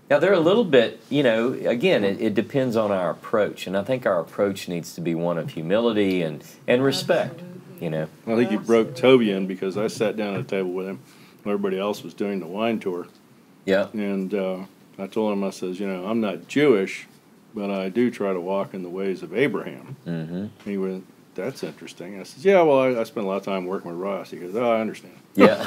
[SPEAKER 3] Now, they're a little bit, you know, again, it depends on our approach. And I think our approach needs to be one of humility and respect, you know.
[SPEAKER 4] I think he broke Toby in because I sat down at a table with him when everybody else was doing the wine tour.
[SPEAKER 3] Yeah.
[SPEAKER 4] And I told him, I says, you know, I'm not Jewish, but I do try to walk in the ways of Abraham.
[SPEAKER 3] Mm-hmm.
[SPEAKER 4] He went, that's interesting. I says, yeah, well, I spent a lot of time working with Ross. He goes, oh, I understand.
[SPEAKER 3] Yeah.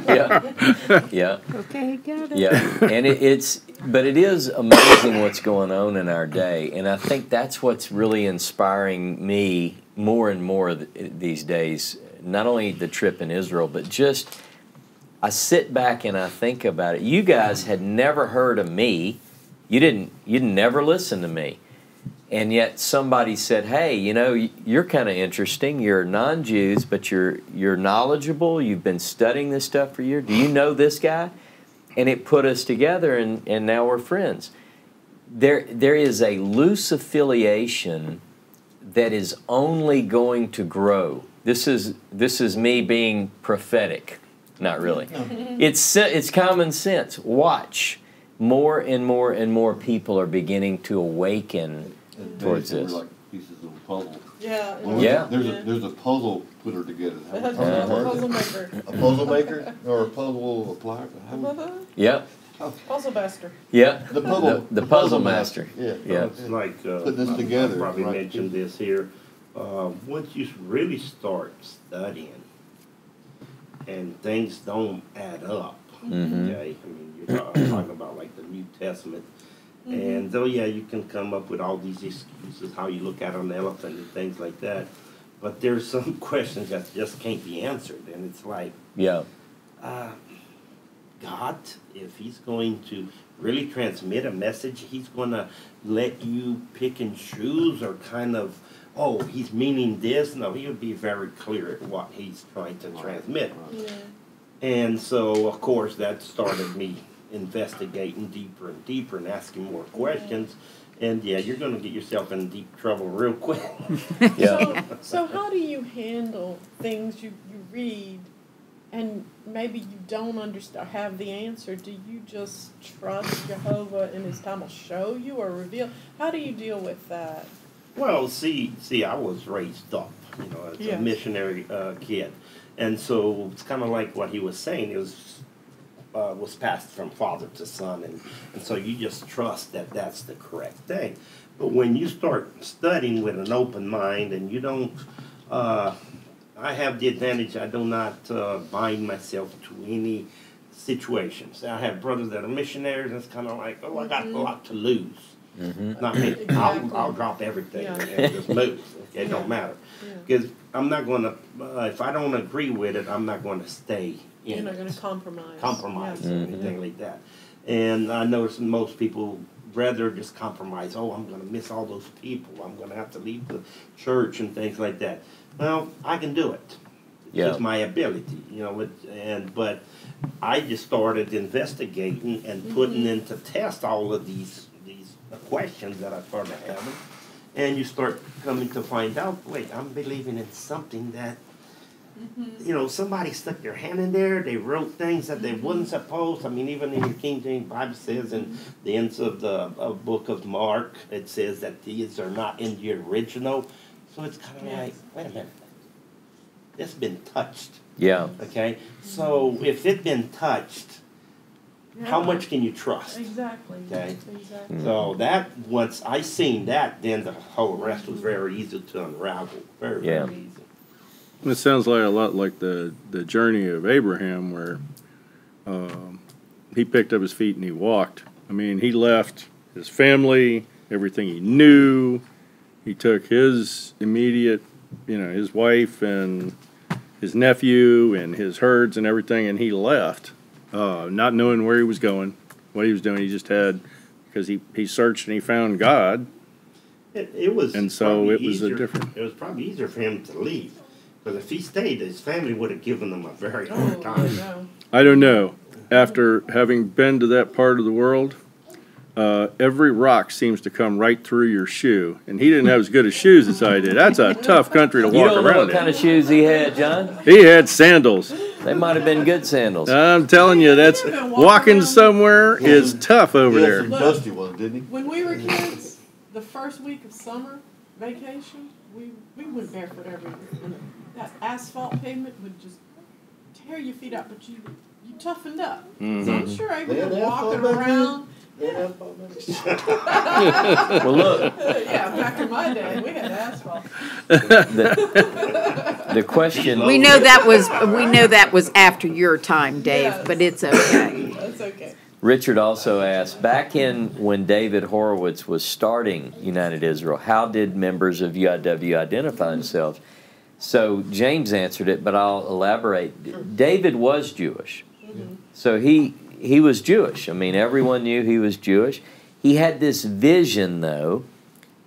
[SPEAKER 3] Yeah. Yeah.
[SPEAKER 5] Okay, got it.
[SPEAKER 3] Yeah, and but it is amazing what's going on in our day, and I think that's what's really inspiring me more and more these days. Not only the trip in Israel, but just I sit back and I think about it. You guys had never heard of me. You'd never listen to me, and yet somebody said, "Hey, you know, you're kind of interesting. You're non-Jews, but you're knowledgeable. You've been studying this stuff for years. Do you know this guy?" And it put us together, and now we're friends. There is a loose affiliation that is only going to grow. This is me being prophetic. Not really. It's common sense. Watch. More and more and more people are beginning to awaken towards this.
[SPEAKER 1] We're like pieces of a puzzle.
[SPEAKER 2] Yeah.
[SPEAKER 1] Well,
[SPEAKER 3] Yeah.
[SPEAKER 1] There's a puzzle putter together.
[SPEAKER 2] That's a puzzle maker.
[SPEAKER 1] A puzzle maker or a puzzle applier?
[SPEAKER 3] Yep.
[SPEAKER 2] Puzzle master.
[SPEAKER 3] Yep.
[SPEAKER 1] The puzzle.
[SPEAKER 3] The puzzle master.
[SPEAKER 1] Yeah.
[SPEAKER 3] Yeah.
[SPEAKER 6] It's like,
[SPEAKER 1] Putting this together,
[SPEAKER 6] I probably
[SPEAKER 1] right.
[SPEAKER 6] mentioned this here, once you really start studying and things don't add up,
[SPEAKER 3] Mhm.
[SPEAKER 6] okay? I mean, you're talking about like the New Testament. And though, yeah, you can come up with all these excuses, how you look at an elephant and things like that. But there's some questions that just can't be answered. And it's like,
[SPEAKER 3] Yeah.
[SPEAKER 6] God, if he's going to really transmit a message, he's going to let you pick and choose or kind of, oh, he's meaning this. No, he would be very clear at what he's trying to transmit.
[SPEAKER 2] Yeah.
[SPEAKER 6] And so, of course, that started me investigating deeper and deeper and asking more questions. And yeah, you're going to get yourself in deep trouble real quick.
[SPEAKER 3] Yeah.
[SPEAKER 2] So how do you handle things you read and maybe you don't understand, have the answer? Do you just trust Jehovah and his time will show you or reveal? How do you deal with that?
[SPEAKER 6] Well, see, I was raised up, you know, as
[SPEAKER 2] Yes.
[SPEAKER 6] a missionary kid. And so it's kind of like what he was saying. It was passed from father to son, and so you just trust that that's the correct thing. But when you start studying with an open mind and you don't, I have the advantage, I do not bind myself to any situations. I have brothers that are missionaries, and it's kind of like, oh, I got a lot to lose.
[SPEAKER 3] Mm-hmm.
[SPEAKER 6] Not me.
[SPEAKER 2] Exactly.
[SPEAKER 6] I'll drop everything
[SPEAKER 2] Yeah.
[SPEAKER 6] and just move. Okay, it
[SPEAKER 2] Yeah.
[SPEAKER 6] don't matter.
[SPEAKER 2] Yeah.
[SPEAKER 6] Because I'm not going to, if I don't agree with it, I'm not going to stay
[SPEAKER 2] You're
[SPEAKER 6] in
[SPEAKER 2] not
[SPEAKER 6] it.
[SPEAKER 2] going to compromise.
[SPEAKER 6] Compromise
[SPEAKER 2] Yes.
[SPEAKER 6] or anything like that. And I notice most people rather just compromise. Oh, I'm going to miss all those people. I'm going to have to leave the church and things like that. Well, I can do it. It's
[SPEAKER 3] Yeah.
[SPEAKER 6] just my ability, you know. But I just started investigating and putting into test all of these questions that I started having. And you start coming to find out, wait, I'm believing in something that, you know, somebody stuck their hand in there. They wrote things that they wasn't supposed. I mean, even in your King James Bible says in the end of the book of Mark, it says that these are not in the original. So it's kind of like, wait a minute. It's been touched,
[SPEAKER 3] Yeah.
[SPEAKER 6] okay? So if it's been touched, how
[SPEAKER 2] Yeah.
[SPEAKER 6] much can you trust?
[SPEAKER 2] Exactly.
[SPEAKER 6] Okay.
[SPEAKER 2] Exactly.
[SPEAKER 6] So that, once I seen that, then the whole rest was very easy to unravel. Very,
[SPEAKER 3] Yeah.
[SPEAKER 6] very easy.
[SPEAKER 4] It sounds like a lot like the journey of Abraham, where he picked up his feet and he walked. I mean, he left his family, everything he knew. He took his immediate his wife and his nephew and his herds and everything, and he left, not knowing where he was going, what he was doing. He just had, because he searched and he found God.
[SPEAKER 6] It was,
[SPEAKER 4] and so it was
[SPEAKER 6] easier,
[SPEAKER 4] a different.
[SPEAKER 6] It was probably easier for him to leave, because if he stayed, his family would have given him a very hard time.
[SPEAKER 2] No.
[SPEAKER 4] I don't know. After having been to that part of the world, every rock seems to come right through your shoe, and he didn't have as good as shoes as I did. That's a tough country to
[SPEAKER 3] You
[SPEAKER 4] walk
[SPEAKER 3] don't know
[SPEAKER 4] around
[SPEAKER 3] what kind
[SPEAKER 4] in.
[SPEAKER 3] of shoes he had, John?
[SPEAKER 4] He had sandals.
[SPEAKER 3] They might have been good sandals.
[SPEAKER 4] I'm telling you, that's walking somewhere is tough over
[SPEAKER 1] He had
[SPEAKER 4] there.
[SPEAKER 1] some dusty ones, didn't he?
[SPEAKER 2] When we were kids, the first week of summer vacation, we went barefoot everywhere. And that asphalt pavement would just tear your feet up, but you toughened up. So I'm sure I
[SPEAKER 1] They had
[SPEAKER 2] was walking
[SPEAKER 1] asphalt back then?
[SPEAKER 2] around.
[SPEAKER 3] Well, look,
[SPEAKER 2] Yeah, back in my day, we had asphalt.
[SPEAKER 3] the question.
[SPEAKER 5] We know that was after your time, Dave,
[SPEAKER 2] Yes.
[SPEAKER 5] but it's okay.
[SPEAKER 2] That's okay.
[SPEAKER 3] Richard also asked, back in when David Horowitz was starting United Israel, how did members of UIW identify themselves? So James answered it, but I'll elaborate. David was Jewish. So he was Jewish. I mean, everyone knew he was Jewish. He had this vision, though,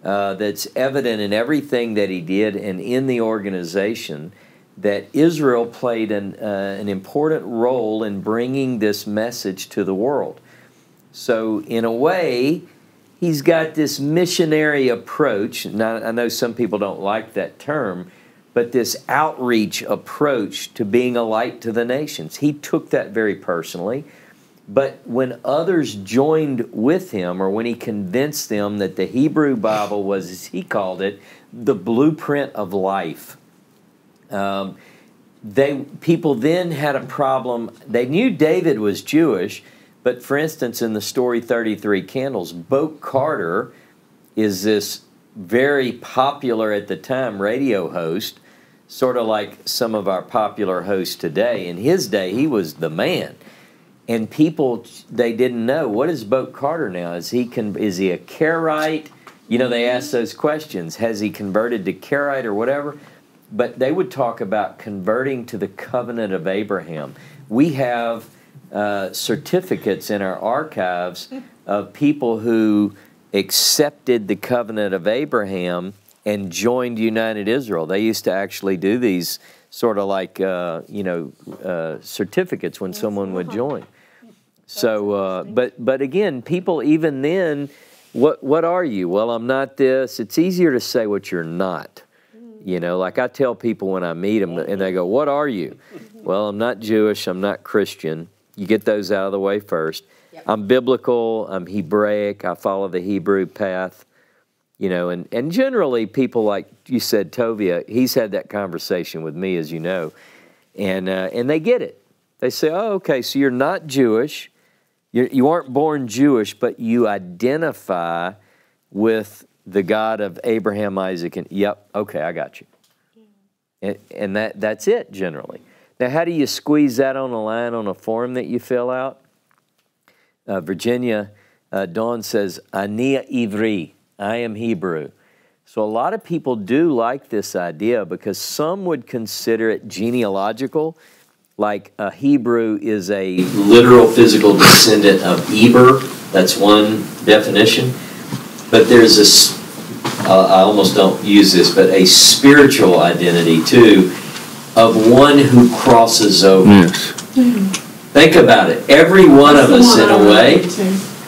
[SPEAKER 3] that's evident in everything that he did and in the organization, that Israel played an important role in bringing this message to the world. So in a way, he's got this missionary approach. Now, I know some people don't like that term, but this outreach approach to being a light to the nations. He took that very personally. But when others joined with him, or when he convinced them that the Hebrew Bible was, as he called it, the blueprint of life, people then had a problem. They knew David was Jewish, but for instance, in the story 33 Candles, Boak Carter is this very popular at the time radio host, sort of like some of our popular hosts today. In his day, he was the man. And people, they didn't know, what is Boak Carter now? Is he a Karaite? You know, they ask those questions. Has he converted to Karaite or whatever? But they would talk about converting to the covenant of Abraham. We have certificates in our archives of people who accepted the covenant of Abraham and joined United Israel. They used to actually do these sort of like, certificates when someone would join. So, but again, people even then, what are you? Well, I'm not this. It's easier to say what you're not. You know, like I tell people when I meet them, and they go, what are you? Well, I'm not Jewish. I'm not Christian. You get those out of the way first. Yep. I'm biblical. I'm Hebraic. I follow the Hebrew path. You know, and generally people like you said, Tovia, he's had that conversation with me, as you know, and they get it. They say, oh, okay, so you're not Jewish. You aren't born Jewish, but you identify with the God of Abraham, Isaac, and yep, okay, I got you. And that's it, generally. Now, how do you squeeze that on a line on a form that you fill out? Virginia, Dawn says, Ani Ivri, I am Hebrew. So a lot of people do like this idea because some would consider it genealogical, like a Hebrew is a literal physical descendant of Eber. That's one definition. But there's this, I almost don't use this, but a spiritual identity too, of one who crosses over.
[SPEAKER 4] Yes.
[SPEAKER 3] Think about it. Every one of us, in a way,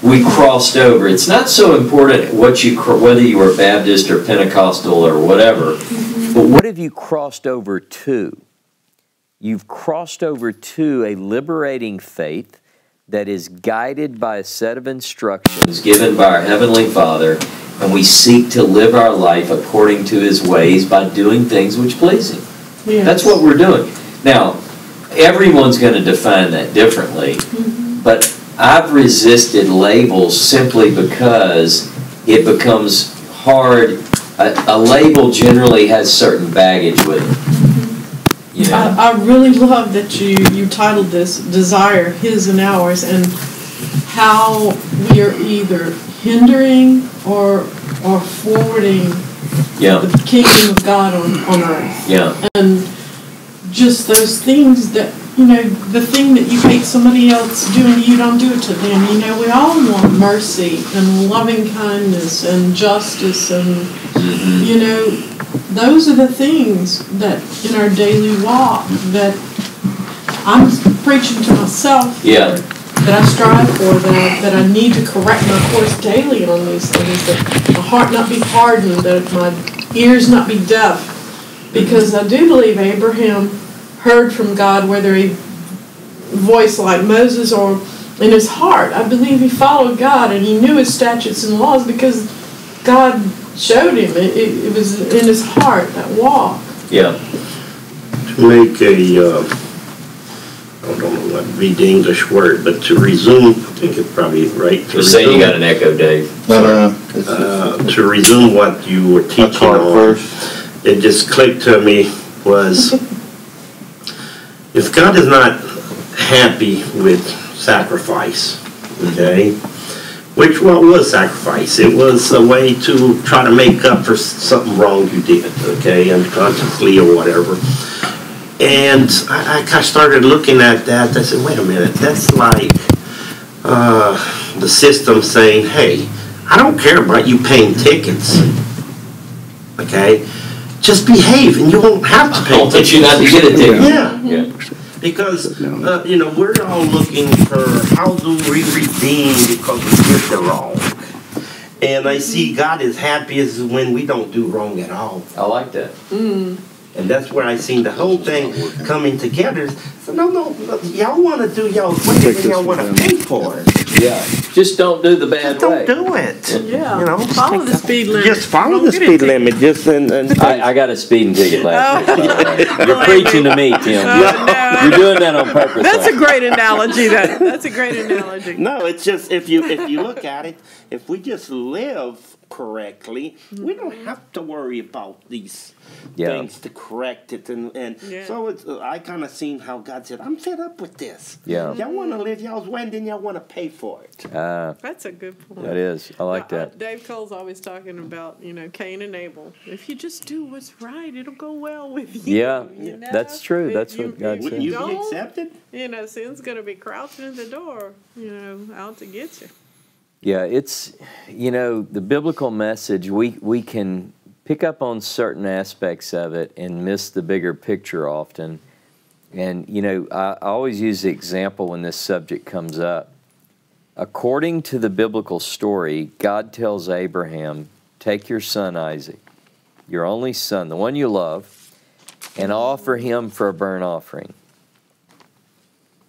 [SPEAKER 3] we crossed over. It's not so important whether you were Baptist or Pentecostal or whatever, but what have you crossed over to? You've crossed over to a liberating faith that is guided by a set of instructions given by our Heavenly Father, and we seek to live our life according to His ways by doing things which please Him. Yes. That's what we're doing. Now, everyone's going to define that differently, but I've resisted labels simply because it becomes hard. A label generally has certain baggage with it. You know?
[SPEAKER 2] I really love that you titled this Desire, His and Ours, and how we are either hindering or are forwarding
[SPEAKER 3] Yeah.
[SPEAKER 2] the kingdom of God on earth.
[SPEAKER 3] Yeah.
[SPEAKER 2] And just those things that, you know, the thing that you hate somebody else doing, you don't do it to them. You know, we all want mercy and loving kindness and justice and, you know, those are the things that in our daily walk that I'm preaching to myself.
[SPEAKER 3] Yeah.
[SPEAKER 2] That I strive for, that I need to correct my course daily on these things, that my heart not be hardened, that my ears not be deaf. Because I do believe Abraham heard from God, whether he voiced like Moses or in his heart. I believe he followed God and he knew his statutes and laws because God showed him. It was in his heart, that walk.
[SPEAKER 3] Yeah.
[SPEAKER 6] To make a, I don't know what be the English word, but to resume, I think it's probably right. To
[SPEAKER 3] Just say you
[SPEAKER 6] resume,
[SPEAKER 3] got an echo, Dave.
[SPEAKER 6] to resume what you were teaching on, it just clicked to me was, if God is not happy with sacrifice, okay, which what was sacrifice? It was a way to try to make up for something wrong you did, okay, unconsciously or whatever. And I started looking at that. I said, wait a minute, that's like the system saying, hey, I don't care about you paying tickets, okay? Just behave and you won't have to pay
[SPEAKER 3] I'll
[SPEAKER 6] tickets.
[SPEAKER 3] teach you not to get a ticket.
[SPEAKER 6] Yeah.
[SPEAKER 3] Yeah.
[SPEAKER 6] Because, you know, we're all looking for how do we redeem because we did the wrong. And I see God is happiest when we don't do wrong at all.
[SPEAKER 3] I like that.
[SPEAKER 6] And that's where I seen the whole thing coming together. So no, y'all want to do y'all's way, and y'all want to pay for it.
[SPEAKER 3] Yeah. Just don't do the bad
[SPEAKER 6] Just
[SPEAKER 3] way.
[SPEAKER 6] don't do it.
[SPEAKER 2] Yeah.
[SPEAKER 6] You know,
[SPEAKER 2] Follow the speed limit.
[SPEAKER 6] just follow
[SPEAKER 2] Don't
[SPEAKER 6] the
[SPEAKER 2] get a
[SPEAKER 6] speed
[SPEAKER 2] ticket.
[SPEAKER 6] limit. Just and
[SPEAKER 3] I got a speeding ticket last
[SPEAKER 2] Oh.
[SPEAKER 3] week. You're preaching to me, Tim.
[SPEAKER 2] no.
[SPEAKER 3] You're doing that on purpose.
[SPEAKER 2] That's a
[SPEAKER 3] though.
[SPEAKER 2] great analogy. That's a great analogy.
[SPEAKER 6] no, it's just if you look at it, if we just live correctly, we don't have to worry about these things to correct it. And
[SPEAKER 2] Yeah.
[SPEAKER 6] so it's, I kind of seen how God said, I'm fed up with this.
[SPEAKER 3] Yeah.
[SPEAKER 6] Y'all want to live y'all's way, and then y'all want to pay for it.
[SPEAKER 2] That's a good point.
[SPEAKER 3] That is. I like that.
[SPEAKER 2] Dave Cole's always talking about, you know, Cain and Abel. If you just do what's right, it'll go well with you.
[SPEAKER 3] Yeah,
[SPEAKER 2] you know?
[SPEAKER 3] that's true.
[SPEAKER 2] If
[SPEAKER 3] That's what God
[SPEAKER 2] if
[SPEAKER 6] Wouldn't
[SPEAKER 3] said.
[SPEAKER 6] you be
[SPEAKER 2] don't,
[SPEAKER 6] accepted?
[SPEAKER 2] You know, sin's going to be crouching at the door, you know, out to get you.
[SPEAKER 3] Yeah, it's, you know, the biblical message, we can pick up on certain aspects of it and miss the bigger picture often. And, you know, I always use the example when this subject comes up. According to the biblical story, God tells Abraham, take your son Isaac, your only son, the one you love, and offer him for a burnt offering.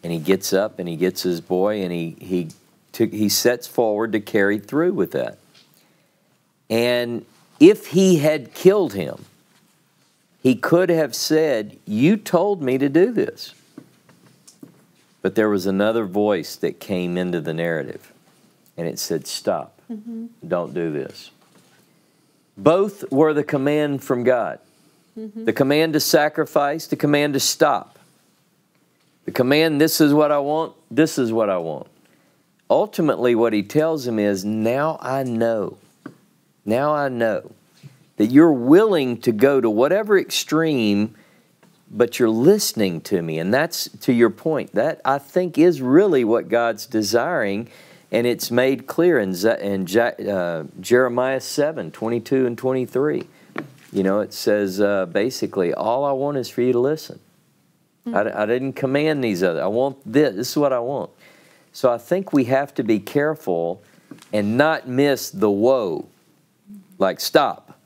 [SPEAKER 3] And he gets up and he gets his boy and he sets forward to carry through with that. And if he had killed him, he could have said, you told me to do this. But there was another voice that came into the narrative, and it said, stop, don't do this. Both were the command from God. The command to sacrifice, the command to stop. The command, this is what I want, this is what I want. Ultimately, what he tells him is, now I know that you're willing to go to whatever extreme, but you're listening to me. And that's, to your point, that I think is really what God's desiring. And it's made clear in Jeremiah 7, 22 and 23. You know, it says basically, all I want is for you to listen. I didn't command these other. I want this. This is what I want. So I think we have to be careful and not miss the woe. Like, stop.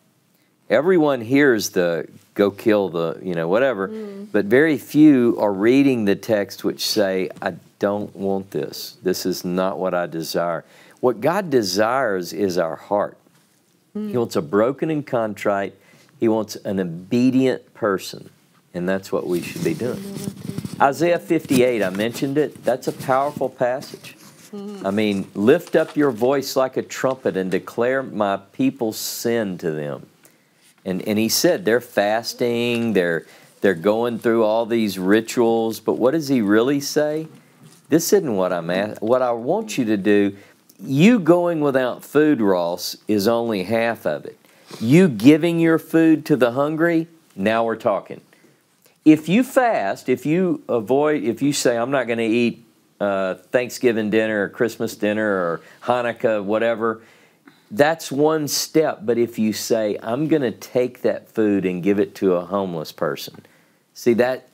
[SPEAKER 3] Everyone hears the go kill the, you know, whatever. But very few are reading the text which say, I don't want this. This is not what I desire. What God desires is our heart. He wants a broken and contrite. He wants an obedient person. And that's what we should be doing. Isaiah 58, I mentioned it. That's a powerful passage. I mean, lift up your voice like a trumpet and declare my people's sin to them. And he said they're fasting, they're going through all these rituals, but what does he really say? This isn't what I'm asking. What I want you to do you going without food, Ross, is only half of it. You giving your food to the hungry, now we're talking. If you fast, if you say, I'm not going to eat Thanksgiving dinner or Christmas dinner or Hanukkah, whatever, that's one step. But if you say, I'm going to take that food and give it to a homeless person, see that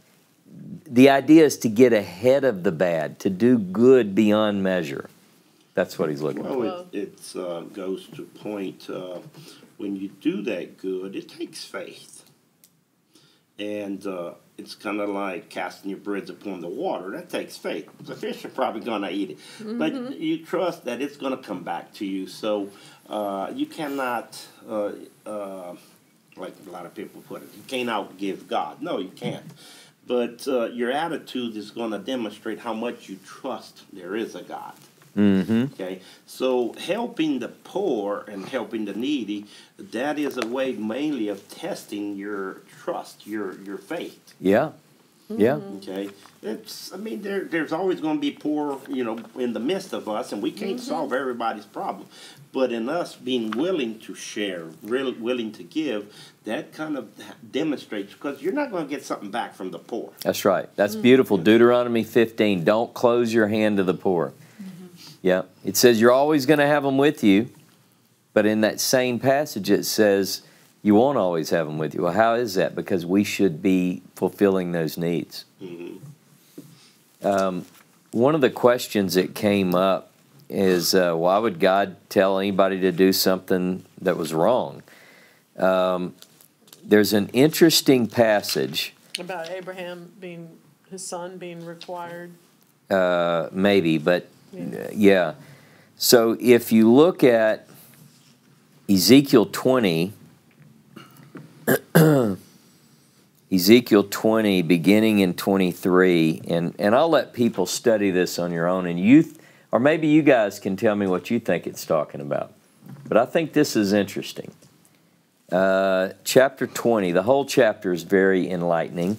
[SPEAKER 3] the idea is to get ahead of the bad, to do good beyond measure. That's what he's looking for.
[SPEAKER 6] Well, it goes to point, when you do that good, it takes faith. And it's kind of like casting your bread upon the water. That takes faith. The fish are probably going to eat it. Mm-hmm. But you trust that it's going to come back to you. So you cannot, like a lot of people put it, you can't outgive God. No, you can't. But your attitude is going to demonstrate how much you trust there is a God.
[SPEAKER 3] Mm-hmm.
[SPEAKER 6] Okay, so helping the poor and helping the needy, that is a way mainly of testing your trust, your faith.
[SPEAKER 3] Yeah, yeah.
[SPEAKER 6] Okay, there's always going to be poor, in the midst of us, and we can't solve everybody's problem. But in us being willing to share, willing to give, that kind of demonstrates, because you're not going to get something back from the poor.
[SPEAKER 3] That's right. That's beautiful. Deuteronomy 15, don't close your hand to the poor. Yeah, it says you're always going to have them with you, but in that same passage it says you won't always have them with you. Well, how is that? Because we should be fulfilling those needs.
[SPEAKER 6] Mm-hmm.
[SPEAKER 3] One of the questions that came up is why would God tell anybody to do something that was wrong? There's an interesting passage
[SPEAKER 2] about Abraham his son being required.
[SPEAKER 3] Maybe, but yeah. So if you look at Ezekiel 20, Ezekiel 20, beginning in 23, and I'll let people study this on your own, and or maybe you guys can tell me what you think it's talking about. But I think this is interesting. Chapter 20, the whole chapter is very enlightening.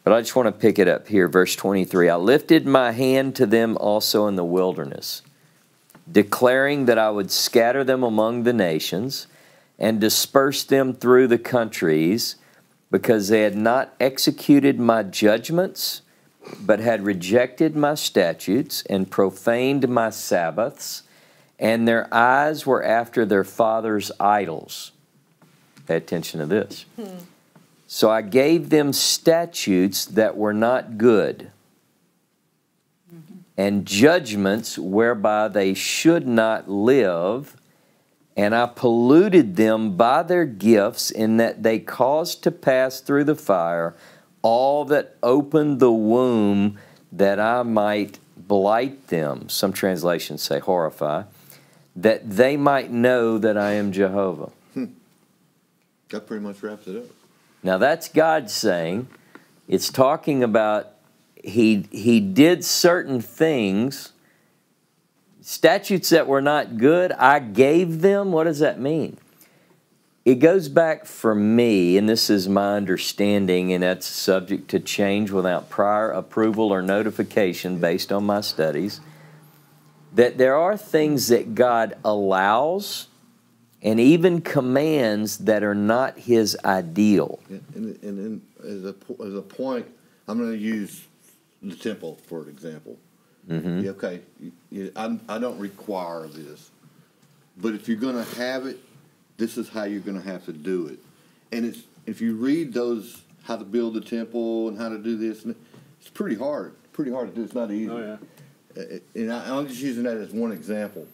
[SPEAKER 3] But I just want to pick it up here, verse 23. I lifted my hand to them also in the wilderness, declaring that I would scatter them among the nations and disperse them through the countries, because they had not executed my judgments, but had rejected my statutes and profaned my Sabbaths, and their eyes were after their fathers' idols. Pay attention to this. So I gave them statutes that were not good, and judgments whereby they should not live, and I polluted them by their gifts, in that they caused to pass through the fire all that opened the womb, that I might blight them. Some translations say horrify, that they might know that I am Jehovah.
[SPEAKER 1] That pretty much wraps it up.
[SPEAKER 3] Now that's God saying, it's talking about he did certain things, statutes that were not good, I gave them. What does that mean? It goes back for me, and this is my understanding, and that's subject to change without prior approval or notification based on my studies, that there are things that God allows and even commands that are not His ideal.
[SPEAKER 1] And as a point, I'm going to use the temple for an example.
[SPEAKER 3] Mm-hmm.
[SPEAKER 1] Okay, I don't require this, but if you're going to have it, this is how you're going to have to do it. And if you read those, how to build the temple and how to do this, it's pretty hard. Pretty hard to do. It's not easy.
[SPEAKER 4] Oh, yeah.
[SPEAKER 1] And I'm just using that as one example.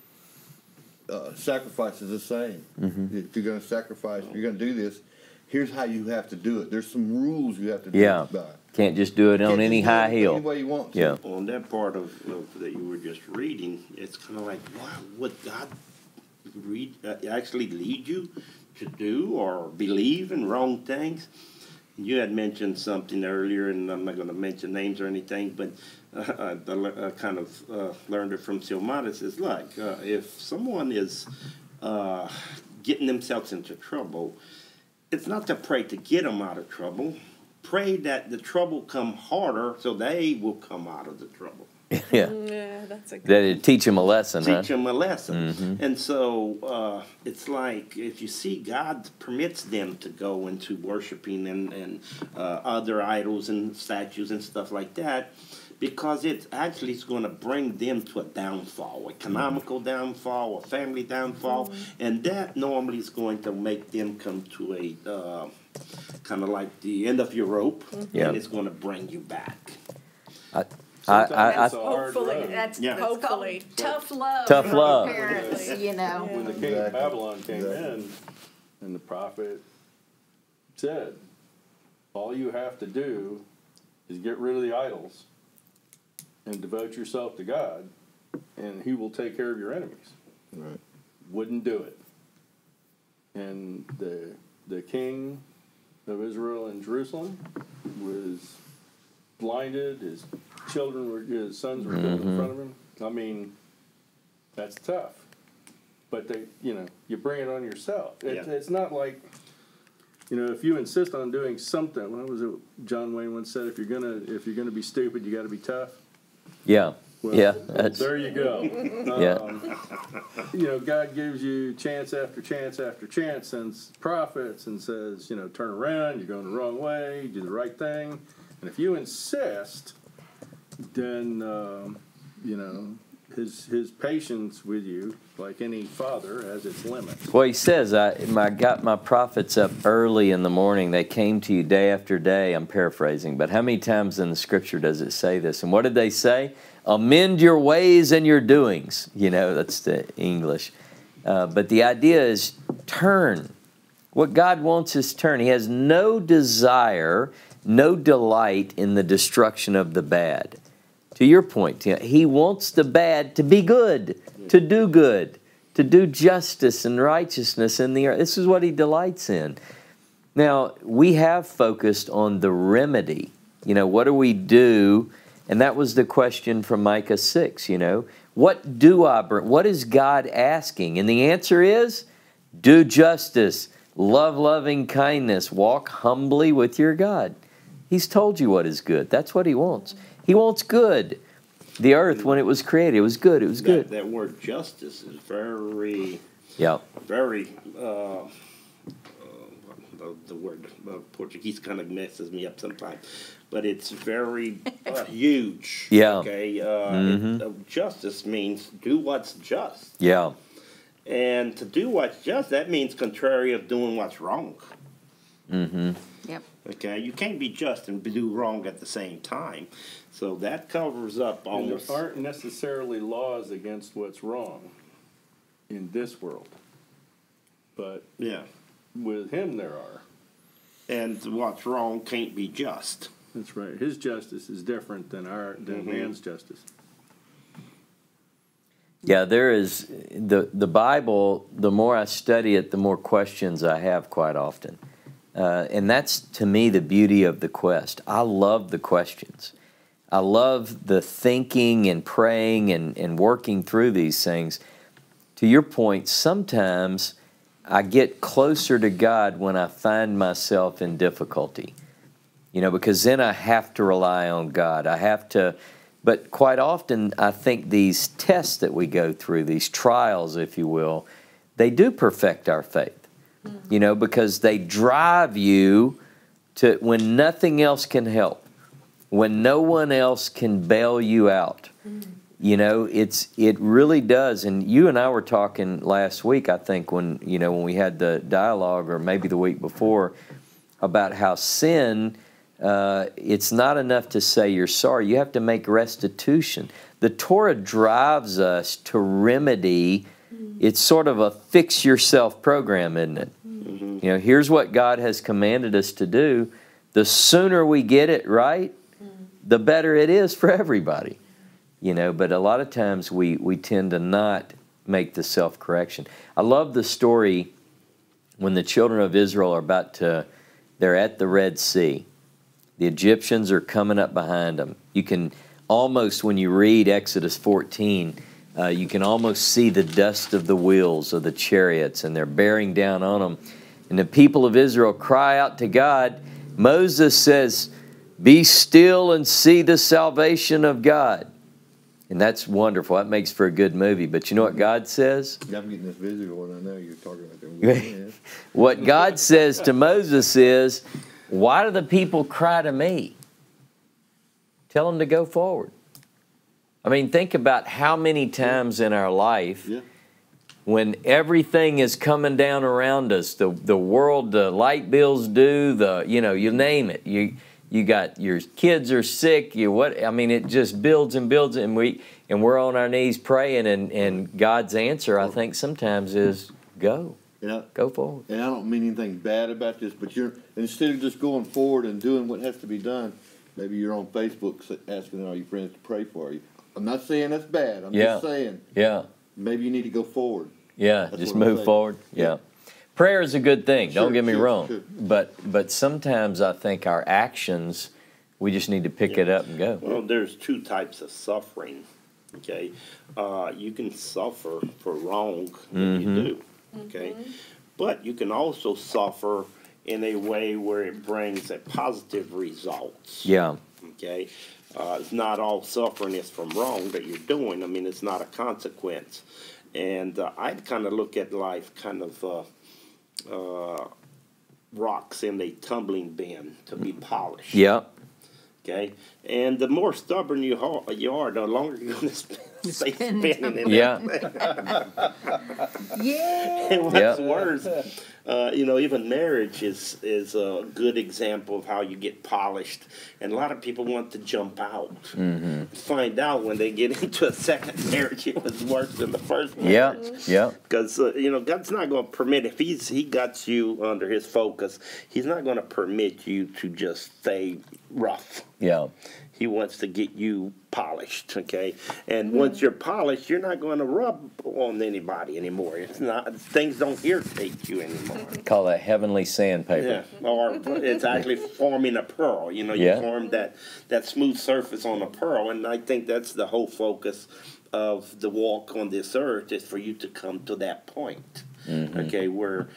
[SPEAKER 1] Sacrifice is the same.
[SPEAKER 3] Mm-hmm.
[SPEAKER 1] If you're going to sacrifice, if you're going to do this, here's how you have to do it. There's some rules you have to do it by.
[SPEAKER 3] Can't just do it on any high hill.
[SPEAKER 1] Any way you want to.
[SPEAKER 3] Yeah.
[SPEAKER 6] On that part of that you were just reading, it's kind of like, wow, would God actually lead you to do or believe in wrong things? You had mentioned something earlier, and I'm not going to mention names or anything, but I kind of learned it from Silmatis. It's like if someone is getting themselves into trouble, it's not to pray to get them out of trouble. Pray that the trouble come harder so they will come out of the trouble.
[SPEAKER 3] Yeah.
[SPEAKER 2] Yeah, that's a good.
[SPEAKER 3] That it'd teach them a lesson, huh?
[SPEAKER 6] Teach them a lesson. And so it's like if you see God permits them to go into worshiping and other idols and statues and stuff like that, because it actually is going to bring them to a downfall, economical downfall, a family downfall, and that normally is going to make them come to a kind of like the end of your rope,
[SPEAKER 3] Yeah.
[SPEAKER 6] and it's going to bring you back.
[SPEAKER 4] Sometimes it's a hard
[SPEAKER 2] Hopefully.
[SPEAKER 4] road.
[SPEAKER 5] That's,
[SPEAKER 6] Yeah.
[SPEAKER 5] that's called
[SPEAKER 2] Hopefully.
[SPEAKER 5] tough love.
[SPEAKER 3] Tough
[SPEAKER 5] from
[SPEAKER 3] love.
[SPEAKER 5] Parents, you know.
[SPEAKER 4] When the king of Babylon came in, and the prophet said, all you have to do is get rid of the idols and devote yourself to God, and he will take care of your enemies.
[SPEAKER 1] Right.
[SPEAKER 4] Wouldn't do it. And the king of Israel in Jerusalem was blinded, his sons were killed in front of him. I mean, that's tough. But you bring it on yourself. It's not like, if you insist on doing something, what was it John Wayne once said, if you're gonna be stupid, you gotta be tough.
[SPEAKER 3] Yeah.
[SPEAKER 4] Well,
[SPEAKER 3] Yeah.
[SPEAKER 4] there you go.
[SPEAKER 3] Yeah.
[SPEAKER 4] God gives you chance after chance after chance, sends prophets and says, turn around, you're going the wrong way, do the right thing. And if you insist, then, his patience with you, like any father, has its limits.
[SPEAKER 3] Well, he says, I got my prophets up early in the morning. They came to you day after day. I'm paraphrasing, but how many times in the scripture does it say this? And what did they say? Amend your ways and your doings. That's the English. But the idea is turn. What God wants is turn. He has no desire, no delight in the destruction of the bad. To your point, he wants the bad to be good, to do justice and righteousness in the earth. This is what he delights in. Now, we have focused on the remedy. What do we do? And that was the question from Micah 6, What do I bring? What is God asking? And the answer is, do justice, love loving kindness, walk humbly with your God. He's told you what is good. That's what he wants. He wants good. The earth, when it was created, it was good. It was good.
[SPEAKER 6] That word justice is very,
[SPEAKER 3] Yeah.
[SPEAKER 6] very, the word Portuguese kind of messes me up sometimes, but it's very huge.
[SPEAKER 3] Yeah.
[SPEAKER 6] Okay. Justice means do what's just.
[SPEAKER 3] Yeah.
[SPEAKER 6] And to do what's just, that means contrary of doing what's wrong.
[SPEAKER 3] Mm-hmm.
[SPEAKER 5] Yep.
[SPEAKER 6] Okay, you can't be just and do wrong at the same time. So that covers up
[SPEAKER 4] And
[SPEAKER 6] almost.
[SPEAKER 4] there aren't necessarily laws against what's wrong in this world. But
[SPEAKER 6] Yeah.
[SPEAKER 4] with him there are.
[SPEAKER 6] And what's wrong can't be just.
[SPEAKER 4] That's right. His justice is different than man's justice.
[SPEAKER 3] Yeah, there is, the Bible, the more I study it, the more questions I have quite often. And that's, to me, the beauty of the quest. I love the questions. I love the thinking and praying and working through these things. To your point, sometimes I get closer to God when I find myself in difficulty. Because then I have to rely on God. But quite often I think these tests that we go through, these trials, if you will, they do perfect our faith. Because they drive you to when nothing else can help, when no one else can bail you out. It really does. And you and I were talking last week, I think, when we had the dialogue, or maybe the week before, about how sin, it's not enough to say you're sorry. You have to make restitution. The Torah drives us to remedy. It's sort of a fix yourself program, isn't it? Here's what God has commanded us to do. The sooner we get it right, the better it is for everybody. But a lot of times we tend to not make the self-correction. I love the story when the children of Israel are they're at the Red Sea. The Egyptians are coming up behind them. You can almost, when you read Exodus 14, you can almost see the dust of the wheels of the chariots, and they're bearing down on them. And the people of Israel cry out to God. Moses says, "Be still and see the salvation of God." And that's wonderful. That makes for a good movie. But you know what God says?
[SPEAKER 1] I'm getting this visual, and I know you're talking about that.
[SPEAKER 3] What God says to Moses is, why do the people cry to me? Tell them to go forward. I mean, think about how many times in our life when everything is coming down around us, the world, the light bills due, you name it. You got your kids are sick. It just builds and builds, and we're on our knees praying, and God's answer, I think, sometimes is go forward.
[SPEAKER 1] And I don't mean anything bad about this, but instead of just going forward and doing what has to be done, maybe you're on Facebook asking all your friends to pray for you. I'm not saying that's bad. I'm just saying.
[SPEAKER 3] Yeah.
[SPEAKER 1] Maybe you need to go forward.
[SPEAKER 3] Yeah.
[SPEAKER 1] That's
[SPEAKER 3] just
[SPEAKER 1] what I'm
[SPEAKER 3] move
[SPEAKER 1] saying.
[SPEAKER 3] forward. Yeah. Prayer is a good thing. Don't get me wrong.
[SPEAKER 1] Sure.
[SPEAKER 3] But sometimes I think our actions, we just need to pick it up and go.
[SPEAKER 6] Well, there's two types of suffering. Okay, you can suffer for wrong that you do. Okay, but you can also suffer in a way where it brings a positive results.
[SPEAKER 3] Yeah.
[SPEAKER 6] Okay, it's not all suffering is from wrong that you're doing. I mean, it's not a consequence. And I kind of look at life kind of rocks in a tumbling bin to be polished.
[SPEAKER 3] Yeah.
[SPEAKER 6] Okay, and the more stubborn you are, the longer you're going to stay spinning in
[SPEAKER 3] Yeah.
[SPEAKER 6] And what's worse, even marriage is a good example of how you get polished. And a lot of people want to jump out. Find out when they get into a second marriage, it was worse than the first marriage.
[SPEAKER 3] Yeah.
[SPEAKER 6] Because, God's not going to permit, if he got you under his focus, he's not going to permit you to just stay rough.
[SPEAKER 3] Yeah.
[SPEAKER 6] He wants to get you polished, okay? And once you're polished, you're not going to rub on anybody anymore. Things don't irritate you anymore.
[SPEAKER 3] Call that heavenly sandpaper.
[SPEAKER 6] Yeah, or it's actually forming a pearl. You form that smooth surface on a pearl, and I think that's the whole focus of the walk on this earth is for you to come to that point. Okay, where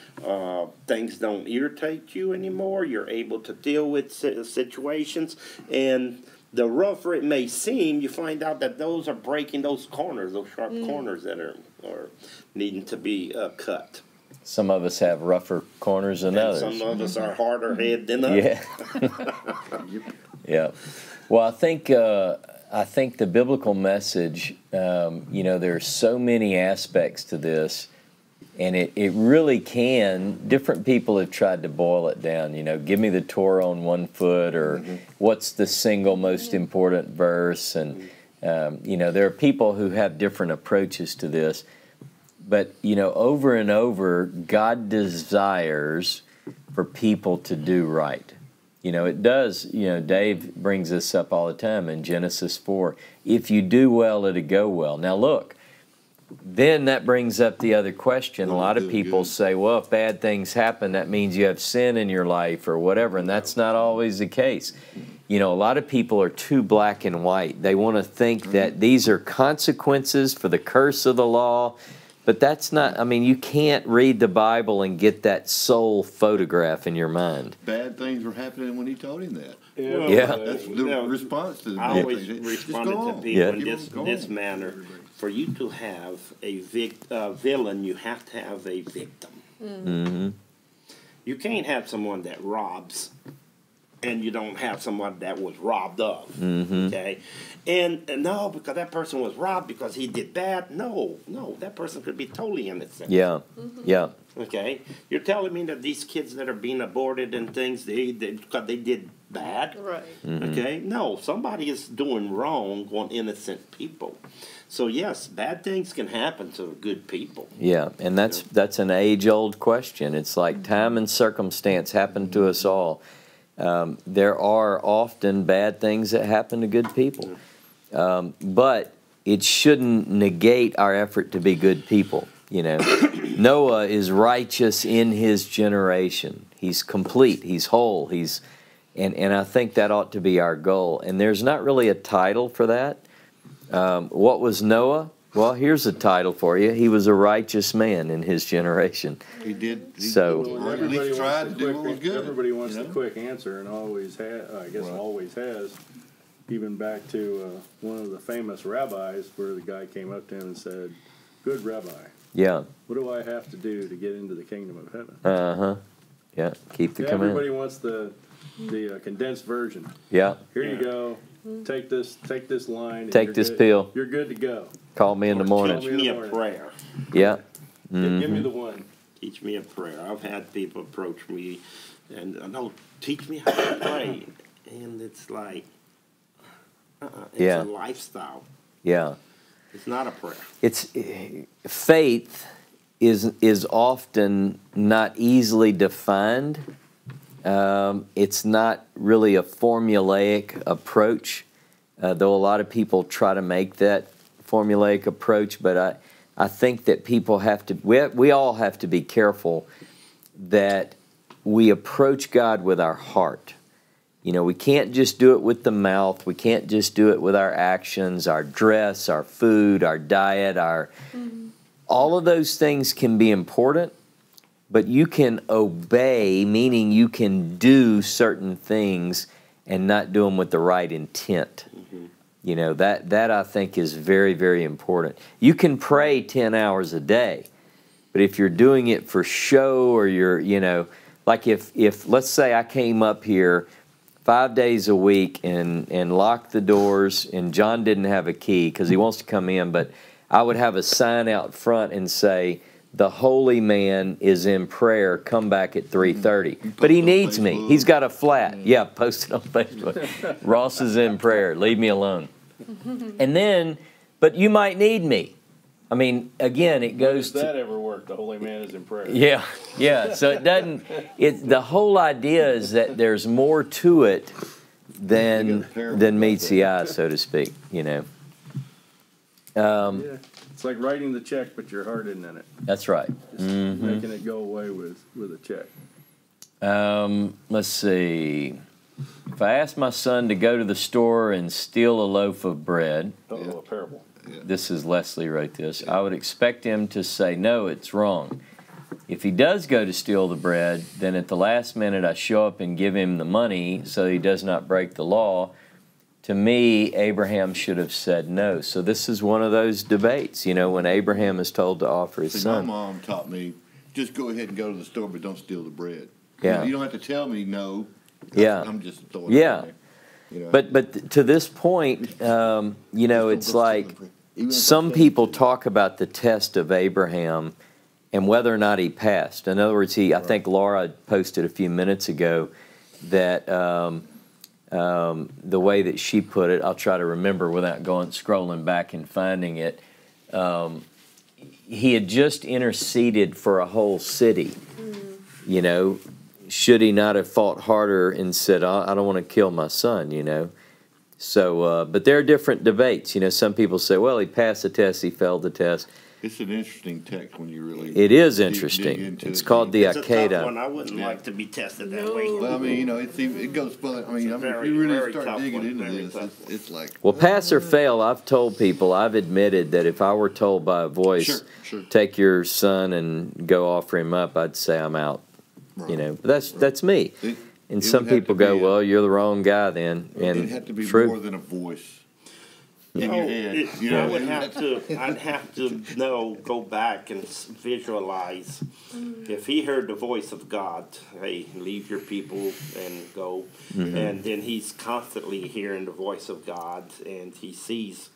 [SPEAKER 6] things don't irritate you anymore. You're able to deal with situations, and the rougher it may seem, you find out that those are breaking those corners, those sharp corners that are needing to be cut.
[SPEAKER 3] Some of us have rougher corners than others.
[SPEAKER 6] Some of us are harder head than others.
[SPEAKER 3] Yeah. Yeah. Well, I think the biblical message, there are so many aspects to this, and it really can. Different people have tried to boil it down. Give me the Torah on 1 foot, or what's the single most important verse, and there are people who have different approaches to this. But over and over, God desires for people to do right. It does. Dave brings this up all the time in Genesis 4. If you do well, it'll go well. Now look. Then that brings up the other question. A lot of people say, well, if bad things happen, that means you have sin in your life or whatever, and that's not always the case. A lot of people are too black and white. They want to think that these are consequences for the curse of the law, but that's not, you can't read the Bible and get that soul photograph in your mind.
[SPEAKER 1] Bad things were happening when he told him that.
[SPEAKER 3] Yeah.
[SPEAKER 1] That's the response to the
[SPEAKER 6] I always
[SPEAKER 1] things.
[SPEAKER 6] responded to people in this manner. For you to have a villain, you have to have a victim. You can't have someone that robs, and you don't have someone that was robbed of. Okay, and no, because that person was robbed because he did bad. No, that person could be totally innocent.
[SPEAKER 3] Yeah, yeah.
[SPEAKER 6] Okay, you're telling me that these kids that are being aborted and things, because they did bad.
[SPEAKER 2] Right.
[SPEAKER 6] Okay, no, somebody is doing wrong on innocent people. So yes, bad things can happen to good people.
[SPEAKER 3] Yeah, and that's an age-old question. It's like time and circumstance happen to us all. There are often bad things that happen to good people, but it shouldn't negate our effort to be good people. Noah is righteous in his generation. He's complete. He's whole. And I think that ought to be our goal. And there's not really a title for that. What was Noah? Well, here's a title for you. He was a righteous man in his generation.
[SPEAKER 1] He did.
[SPEAKER 3] So
[SPEAKER 1] at least tried to do what was good.
[SPEAKER 4] Everybody wants the quick answer, and always has. even back to one of the famous rabbis where the guy came up to him and said, "Good rabbi,
[SPEAKER 3] Yeah.
[SPEAKER 4] what do I have to do to get into the kingdom of heaven?"
[SPEAKER 3] Uh-huh. Yeah. Keep the
[SPEAKER 4] Everybody
[SPEAKER 3] command.
[SPEAKER 4] wants the condensed version.
[SPEAKER 3] Yeah.
[SPEAKER 4] Here you go. Take this line. and
[SPEAKER 3] Take
[SPEAKER 4] you're
[SPEAKER 3] this
[SPEAKER 4] good.
[SPEAKER 3] pill.
[SPEAKER 4] You're good to go.
[SPEAKER 3] Call me in the
[SPEAKER 6] Teach
[SPEAKER 3] morning.
[SPEAKER 6] me a prayer.
[SPEAKER 3] Yeah.
[SPEAKER 4] Give me the one.
[SPEAKER 6] Teach me a prayer. I've had people approach me and no, teach me how to pray. And it's like, it's
[SPEAKER 3] Yeah.
[SPEAKER 6] a lifestyle.
[SPEAKER 3] Yeah.
[SPEAKER 6] It's not a prayer.
[SPEAKER 3] It's faith is often not easily defined. It's not really a formulaic approach, though a lot of people try to make that formulaic approach. But I think that people have to, we all have to be careful that we approach God with our heart. You know, we can't just do it with the mouth. We can't just do it with our actions, our dress, our food, our diet, all of those things can be important, but you can obey, meaning you can do certain things and not do them with the right intent. You know, that I think is very, very important. You can pray 10 hours a day, but if you're doing it for show or you're, you know, like if let's say I came up here 5 days a week and locked the doors, and John didn't have a key because he wants to come in, but I would have a sign out front and say, "The holy man is in prayer, come back at 3:30. But he needs me. He's got a flat. Yeah, post it on Facebook. Ross is in prayer, leave me alone. And then, but you might need me. I mean, again, it goes
[SPEAKER 4] Does
[SPEAKER 3] to...
[SPEAKER 4] that ever work? The holy man is in prayer.
[SPEAKER 3] Yeah, yeah. So it doesn't. The whole idea is that there's more to it than meets the eye, so to speak. You know.
[SPEAKER 4] Yeah. It's like writing the check, but your heart isn't in it.
[SPEAKER 3] That's right.
[SPEAKER 4] Just making it go away with a check.
[SPEAKER 3] Let's see. If I asked my son to go to the store and steal a loaf of bread,
[SPEAKER 4] A parable.
[SPEAKER 3] this is Leslie wrote this, I would expect him to say, "No, it's wrong." If he does go to steal the bread, then at the last minute I show up and give him the money so he does not break the law. To me, Abraham should have said no. So this is one of those debates, you know, when Abraham is told to offer his
[SPEAKER 1] See,
[SPEAKER 3] son.
[SPEAKER 1] my mom taught me, just go ahead and go to the store, but don't steal the bread.
[SPEAKER 3] Yeah.
[SPEAKER 1] You don't have to tell me no.
[SPEAKER 3] Yeah.
[SPEAKER 1] I'm just throwing it
[SPEAKER 3] Yeah.
[SPEAKER 1] out there. You know?
[SPEAKER 3] But to this point, you know, it's like some people talk about the test of Abraham and whether or not he passed. In other words, I think Laura posted a few minutes ago that the way that she put it, I'll try to remember without scrolling back and finding it. He had just interceded for a whole city. You know, should he not have fought harder and said, "I don't want to kill my son," you know? So, but there are different debates. You know, some people say, well, he passed the test, he failed the test.
[SPEAKER 1] It's an interesting text when you really.
[SPEAKER 3] It is
[SPEAKER 1] dig
[SPEAKER 3] interesting.
[SPEAKER 1] into
[SPEAKER 3] It's
[SPEAKER 1] it.
[SPEAKER 3] called the
[SPEAKER 6] It's a tough one.
[SPEAKER 3] Akeda.
[SPEAKER 6] I wouldn't like to be tested that
[SPEAKER 2] No.
[SPEAKER 6] way.
[SPEAKER 1] Well, I mean, you know, it goes further. I mean, if
[SPEAKER 6] very,
[SPEAKER 1] you really
[SPEAKER 6] very
[SPEAKER 1] start
[SPEAKER 6] tough
[SPEAKER 1] digging
[SPEAKER 6] one,
[SPEAKER 1] into
[SPEAKER 6] very
[SPEAKER 1] this,
[SPEAKER 6] tough
[SPEAKER 1] it's like.
[SPEAKER 3] Well, pass or fail, I've told people, I've admitted that if I were told by a voice,
[SPEAKER 1] Sure.
[SPEAKER 3] take your son and go offer him up, I'd say I'm out. You know, but that's me. And
[SPEAKER 1] It
[SPEAKER 3] some
[SPEAKER 1] would have
[SPEAKER 3] people
[SPEAKER 1] to
[SPEAKER 3] go,
[SPEAKER 1] be a-
[SPEAKER 3] well, you're the wrong guy then. And
[SPEAKER 1] It'd have to be
[SPEAKER 3] true.
[SPEAKER 1] more than a voice in
[SPEAKER 6] Oh,
[SPEAKER 1] your head. You know,
[SPEAKER 6] I would have to. I'd have to go back and visualize. If he heard the voice of God, hey, leave your people and go, and then he's constantly hearing the voice of God, and he sees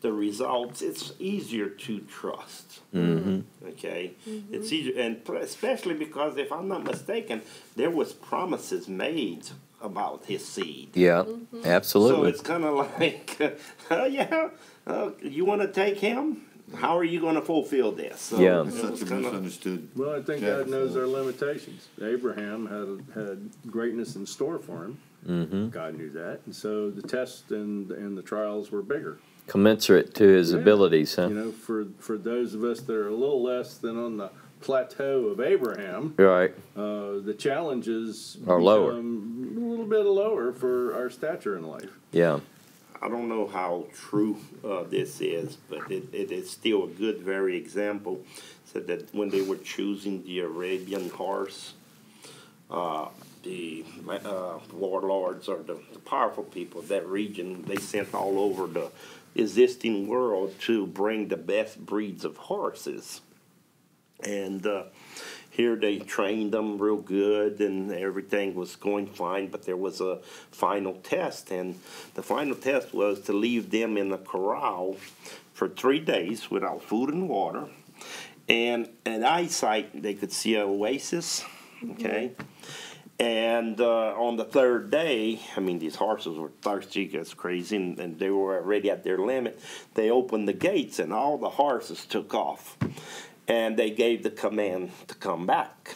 [SPEAKER 6] the results. It's easier to trust. Okay, it's easier, and especially because if I'm not mistaken, there was promises made about his seed.
[SPEAKER 3] Yeah,
[SPEAKER 6] So
[SPEAKER 3] absolutely.
[SPEAKER 6] it's kind of like, you want to take him? How are you going to fulfill this? So
[SPEAKER 3] Yeah.
[SPEAKER 1] It's
[SPEAKER 6] it
[SPEAKER 1] such
[SPEAKER 6] was
[SPEAKER 1] a
[SPEAKER 6] kinda-
[SPEAKER 1] misunderstood.
[SPEAKER 4] Well, I think God knows our limitations. Abraham had greatness in store for him. God knew that, and so the tests and the trials were bigger.
[SPEAKER 3] Commensurate to his
[SPEAKER 4] Yeah.
[SPEAKER 3] abilities, huh?
[SPEAKER 4] You know, for those of us that are a little less than on the plateau of Abraham,
[SPEAKER 3] Right.
[SPEAKER 4] the challenges
[SPEAKER 3] Are lower.
[SPEAKER 4] become a little bit lower for our stature in life.
[SPEAKER 3] Yeah.
[SPEAKER 6] I don't know how true this is, but it is still a good, very example. Said that when they were choosing the Arabian horse, the warlords or the powerful people of that region, they sent all over the existing world to bring the best breeds of horses. And here they trained them real good and everything was going fine, but there was a final test. And the final test was to leave them in the corral for 3 days without food and water. And at eyesight, they could see an oasis, okay? And on the third day, I mean, these horses were thirsty as crazy, and they were already at their limit. They opened the gates, and all the horses took off. And they gave the command to come back.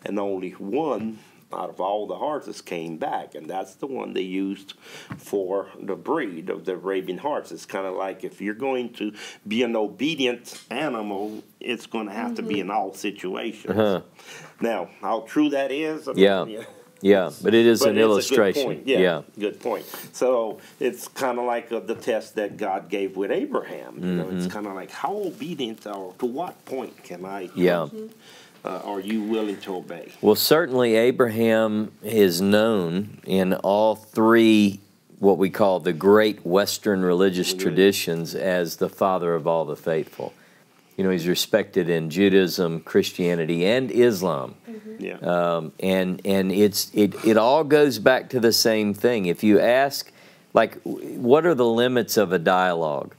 [SPEAKER 6] And only one out of all the horses came back, and that's the one they used for the breed of the Arabian horse. It's kind of like if you're going to be an obedient animal, it's going to have to be in all situations. Now, how true that is? I mean,
[SPEAKER 3] Yeah, but it is
[SPEAKER 6] but
[SPEAKER 3] an
[SPEAKER 6] it's
[SPEAKER 3] illustration.
[SPEAKER 6] A good point. Yeah, good point. So it's kind of like the test that God gave with Abraham. You know, it's kind of like how obedient or to what point can I? Are you willing to obey?
[SPEAKER 3] Well, certainly Abraham is known in all three, what we call the great Western religious traditions, as the father of all the faithful. You know, he's respected in Judaism, Christianity, and Islam. And it all goes back to the same thing. If you ask, like, what are the limits of a dialogue?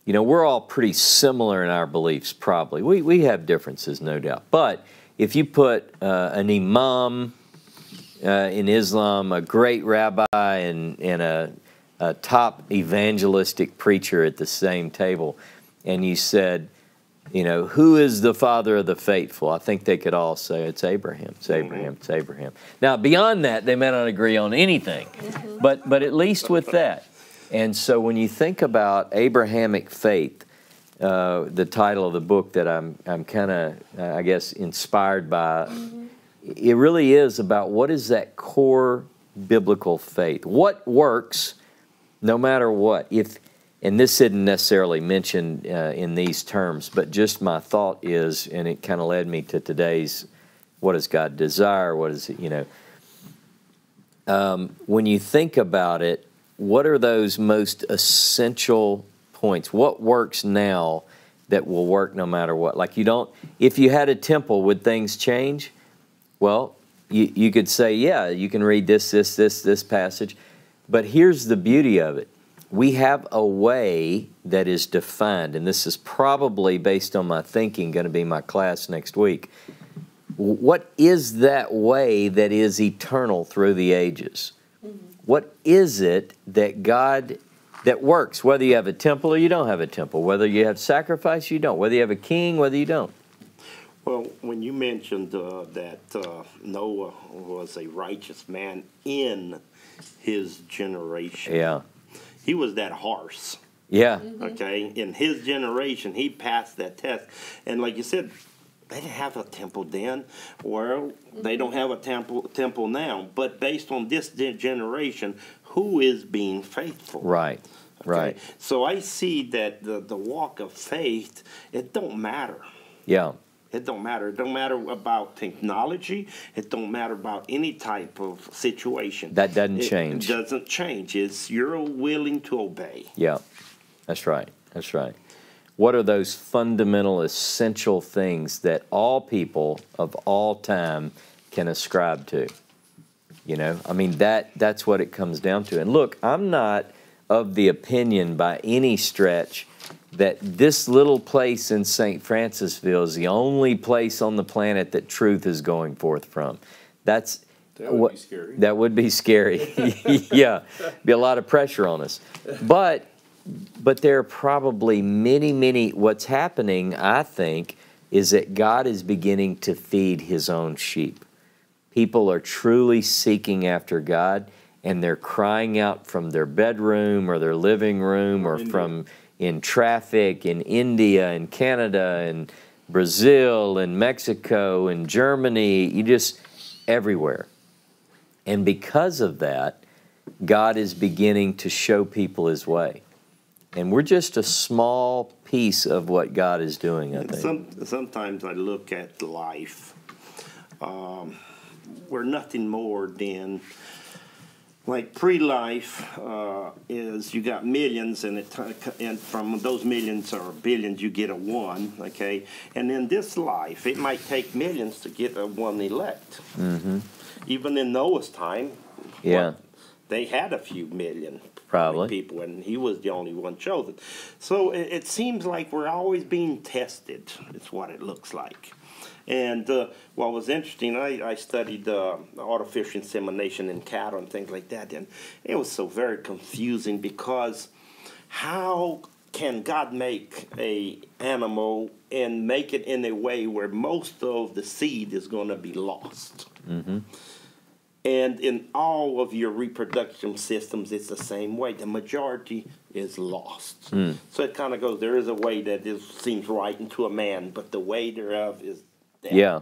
[SPEAKER 3] You know, we're all pretty similar in our beliefs, probably. We have differences, no doubt. But if you put an imam in Islam, a great rabbi, and a top evangelistic preacher at the same table, and you said, you know, who is the father of the faithful? I think they could all say it's Abraham. It's Abraham. It's Abraham. Now, beyond that, they may not agree on anything, but at least with that. And so when you think about Abrahamic faith, the title of the book that I'm kind of, I guess, inspired by, it really is about what is that core biblical faith? What works no matter what? And this isn't necessarily mentioned in these terms, but just my thought is, and it kind of led me to today's, what does God desire? What is it, you know? When you think about it, what are those most essential points? What works now that will work no matter what? Like if you had a temple, would things change? Well, you could say, yeah, you can read this passage, but here's the beauty of it. We have a way that is defined, and this is probably, based on my thinking, going to be my class next week. What is that way that is eternal through the ages? What is it that that works, whether you have a temple or you don't have a temple, whether you have sacrifice or you don't, whether you have a king, whether you don't?
[SPEAKER 6] Well, when you mentioned that Noah was a righteous man in his generation, he was that horse. Okay? In his generation, he passed that test. And like you said, they didn't have a temple then. Well, they don't have a temple now. But based on this generation, who is being faithful?
[SPEAKER 3] Right.
[SPEAKER 6] Okay?
[SPEAKER 3] Right.
[SPEAKER 6] So I see that the walk of faith, it don't matter. It don't matter. It don't matter about technology. It don't matter about any type of situation.
[SPEAKER 3] That doesn't change.
[SPEAKER 6] It doesn't change. It's you're willing to obey.
[SPEAKER 3] Yeah, that's right. That's right. What are those fundamental, essential things that all people of all time can ascribe to? You know, I mean, that's what it comes down to. And look, I'm not of the opinion by any stretch that this little place in St. Francisville is the only place on the planet that truth is going forth from. That would be scary. That would be scary. Yeah, be a lot of pressure on us. But there are probably many, what's happening, I think, is that God is beginning to feed his own sheep. People are truly seeking after God, and they're crying out from their bedroom or their living room or from in traffic in India and Canada and Brazil and Mexico and Germany, everywhere. And because of that, God is beginning to show people his way. And we're just a small piece of what God is doing, I think.
[SPEAKER 6] Sometimes I look at life, we're nothing more than like pre-life is you got millions, and and from those millions or billions you get a one, okay? And in this life, it might take millions to get a one elect.
[SPEAKER 3] Mm-hmm.
[SPEAKER 6] Even in Noah's time,
[SPEAKER 3] Yeah.
[SPEAKER 6] they had a few million
[SPEAKER 3] Probably.
[SPEAKER 6] people, and he was the only one chosen. So it seems like we're always being tested. It's what it looks like. And what was interesting, I studied artificial insemination in cattle and things like that, and it was so very confusing because how can God make a animal and make it in a way where most of the seed is going to be lost?
[SPEAKER 3] Mm-hmm.
[SPEAKER 6] And in all of your reproduction systems, it's the same way. The majority is lost.
[SPEAKER 3] Mm.
[SPEAKER 6] So it kind of goes, there is a way that seems right unto a man, but the way thereof is death.
[SPEAKER 3] Yeah.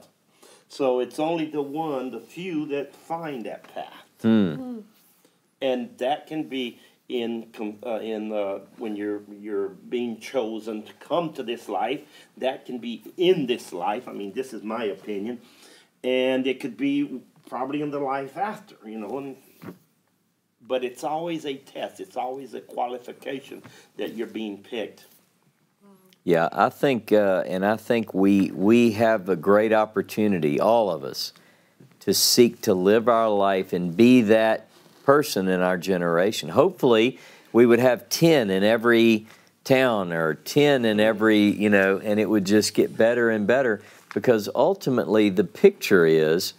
[SPEAKER 6] So it's only the few that find that path.
[SPEAKER 3] Mm.
[SPEAKER 6] And that can be when you're being chosen to come to this life. That can be in this life. I mean, this is my opinion. And it could be probably in the life after, but it's always a test. It's always a qualification that you're being picked.
[SPEAKER 3] Yeah, I think, and I think we have a great opportunity, all of us, to seek to live our life and be that person in our generation. Hopefully, we would have 10 in every town or 10 in every, and it would just get better and better, because ultimately the picture is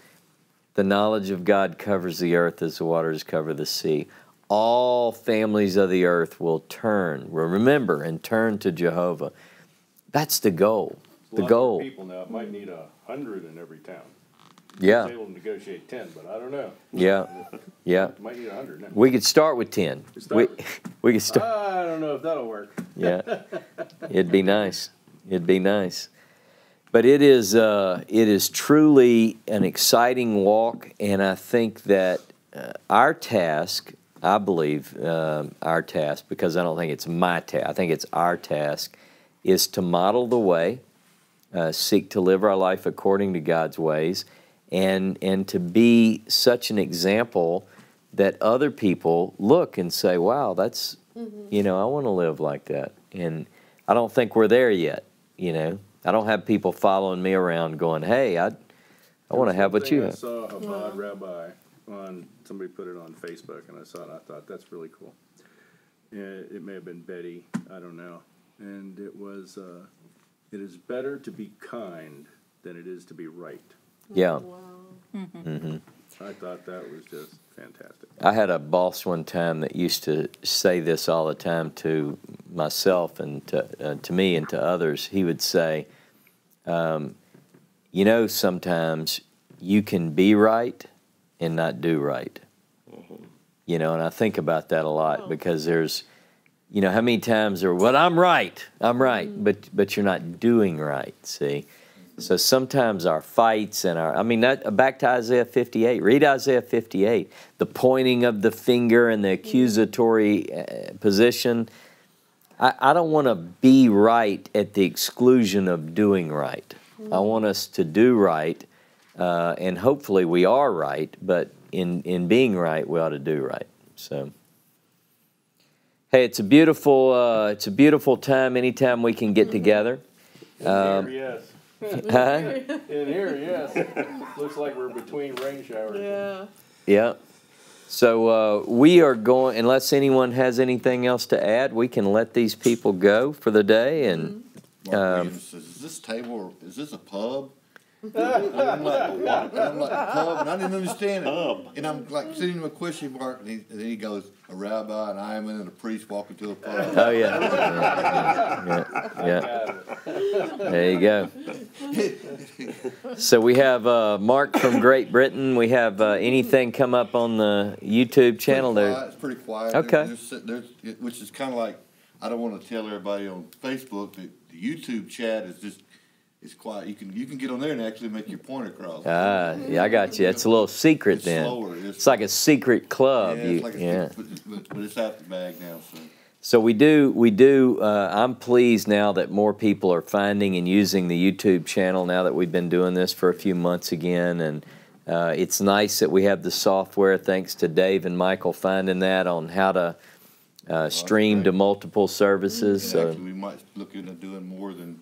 [SPEAKER 3] the knowledge of God covers the earth as the waters cover the sea. All families of the earth will remember and turn to Jehovah. That's the goal.
[SPEAKER 4] A
[SPEAKER 3] The
[SPEAKER 4] lot
[SPEAKER 3] goal.
[SPEAKER 4] more people now. It might need 100 in every town.
[SPEAKER 3] Yeah.
[SPEAKER 4] I was able to negotiate 10, but I don't know.
[SPEAKER 3] Yeah. Yeah.
[SPEAKER 4] Might need 100 now.
[SPEAKER 3] We could start with 10. We could start.
[SPEAKER 4] I don't know if that'll work.
[SPEAKER 3] Yeah. It'd be nice. It'd be nice. But it is truly an exciting walk, and I think that our task, I believe our task, because I don't think it's my task, I think it's our task, is to model the way, seek to live our life according to God's ways, and to be such an example that other people look and say, wow, that's, I want to live like that. And I don't think we're there yet, I don't have people following me around going, hey, I want to have what you
[SPEAKER 4] I
[SPEAKER 3] have.
[SPEAKER 4] saw Chabad Rabbi somebody put it on Facebook, and I saw it. I thought, that's really cool. It may have been Betty, I don't know. And it was, it is better to be kind than it is to be right.
[SPEAKER 3] Yeah.
[SPEAKER 2] Wow.
[SPEAKER 3] Mm-hmm.
[SPEAKER 4] I thought that was just fantastic.
[SPEAKER 3] I had a boss one time that used to say this all the time to myself and to me and to others. He would say, sometimes you can be right and not do right. And I think about that a lot because there's, how many times I'm right, but you're not doing right, see? So sometimes our fights and back to Isaiah 58, read Isaiah 58, the pointing of the finger and the accusatory position. I don't want to be right at the exclusion of doing right. I want us to do right, and hopefully we are right, but in being right, we ought to do right. So, hey, it's a beautiful time anytime we can get together.
[SPEAKER 4] Yes.
[SPEAKER 3] Huh?
[SPEAKER 4] In here, yes. Looks like we're between rain showers.
[SPEAKER 2] Yeah.
[SPEAKER 3] Yeah. So we are going, unless anyone has anything else to add, we can let these people go for the day. And
[SPEAKER 1] Mark Williams says, is this a pub? And I'm like, what? And I'm like, pub? And I didn't understand it. And I'm like sending him a question mark, and then he goes, a rabbi, an imam, and a priest walking to a pub.
[SPEAKER 3] Oh, yeah. Yeah. There you go. So we have Mark from Great Britain. We have anything come up on the YouTube channel there?
[SPEAKER 1] It's pretty quiet.
[SPEAKER 3] Okay.
[SPEAKER 1] Which is kind of like, I don't want to tell everybody on Facebook that the YouTube chat is just, it's quiet. You can get on there and actually make your point across.
[SPEAKER 3] Yeah, I got you. It's a little secret
[SPEAKER 1] It's
[SPEAKER 3] then.
[SPEAKER 1] slower.
[SPEAKER 3] It's like a secret club.
[SPEAKER 1] Yeah, it's like but it's out the bag now. So
[SPEAKER 3] we do. I'm pleased now that more people are finding and using the YouTube channel now that we've been doing this for a few months again, and It's nice that we have the software, thanks to Dave and Michael finding that on how to stream to multiple services.
[SPEAKER 1] And
[SPEAKER 3] So,
[SPEAKER 1] actually, we might look into doing more than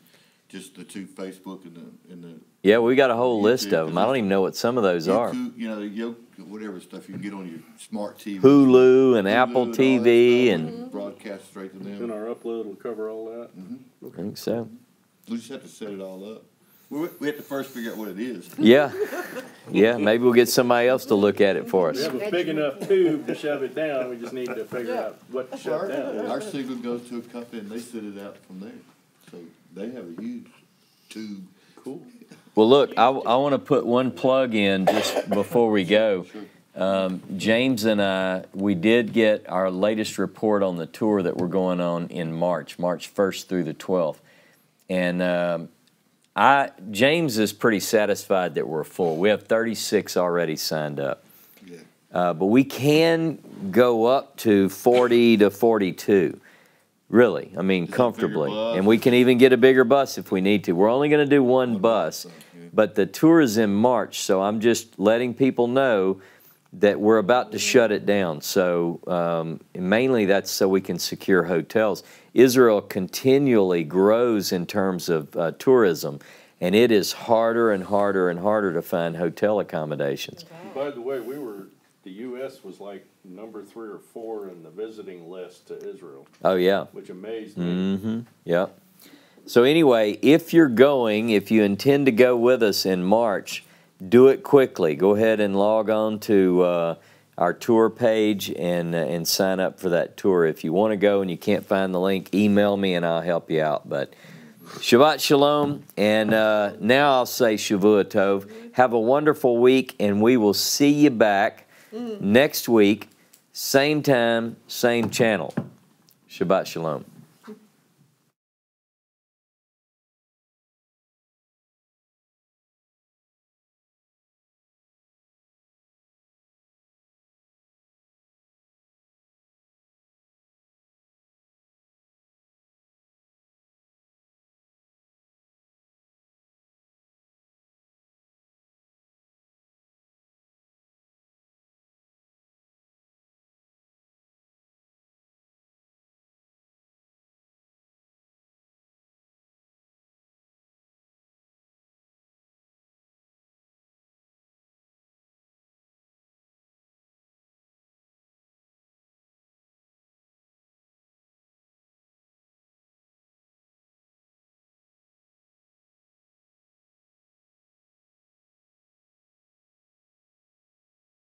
[SPEAKER 1] just the two Facebook and the.
[SPEAKER 3] yeah, we got a whole list
[SPEAKER 1] YouTube,
[SPEAKER 3] of them. I don't even know what some of those are.
[SPEAKER 1] YouTube, you know, whatever stuff you can get on your smart TV.
[SPEAKER 3] Hulu and
[SPEAKER 1] Hulu
[SPEAKER 3] Apple
[SPEAKER 1] all that
[SPEAKER 3] TV
[SPEAKER 1] stuff,
[SPEAKER 3] and
[SPEAKER 1] broadcast straight to
[SPEAKER 4] And
[SPEAKER 1] them.
[SPEAKER 4] our upload will cover all that.
[SPEAKER 3] I think so.
[SPEAKER 1] We just have to set it all up. We have to first figure out what it is.
[SPEAKER 3] Yeah, yeah. Maybe we'll get somebody else to look at it for us.
[SPEAKER 4] We have a big enough tube to shove it down, we just need to figure out what to shove down.
[SPEAKER 1] Our signal goes to a company and they set it out from there. So they have a huge tube.
[SPEAKER 4] Cool.
[SPEAKER 3] Well, look, I want to put one plug in just before we go. James and I, we did get our latest report on the tour that we're going on in March 1st through the 12th. And James is pretty satisfied that we're full. We have 36 already signed up.
[SPEAKER 1] Yeah.
[SPEAKER 3] But we can go up to 40 to 42. Really, I mean,
[SPEAKER 1] Just a
[SPEAKER 3] comfortably.
[SPEAKER 1] bigger bus.
[SPEAKER 3] And we can even get a bigger bus if we need to. We're only going to do one bus,
[SPEAKER 1] yeah.
[SPEAKER 3] but the tour is in March, so I'm just letting people know that we're about to shut it down. So mainly that's so we can secure hotels. Israel continually grows in terms of tourism, and it is harder and harder and harder to find hotel accommodations.
[SPEAKER 4] By the way, the U.S. was like number 3 or 4 in the visiting list to Israel,
[SPEAKER 3] Oh, yeah.
[SPEAKER 4] which amazed me.
[SPEAKER 3] Mm-hmm. Yep. So anyway, if you're going, if you intend to go with us in March, do it quickly. Go ahead and log on to our tour page and sign up for that tour. If you want to go and you can't find the link, email me and I'll help you out. But Shabbat Shalom, and now I'll say Shavua Tov. Have a wonderful week, and we will see you back next week, same time, same channel. Shabbat Shalom.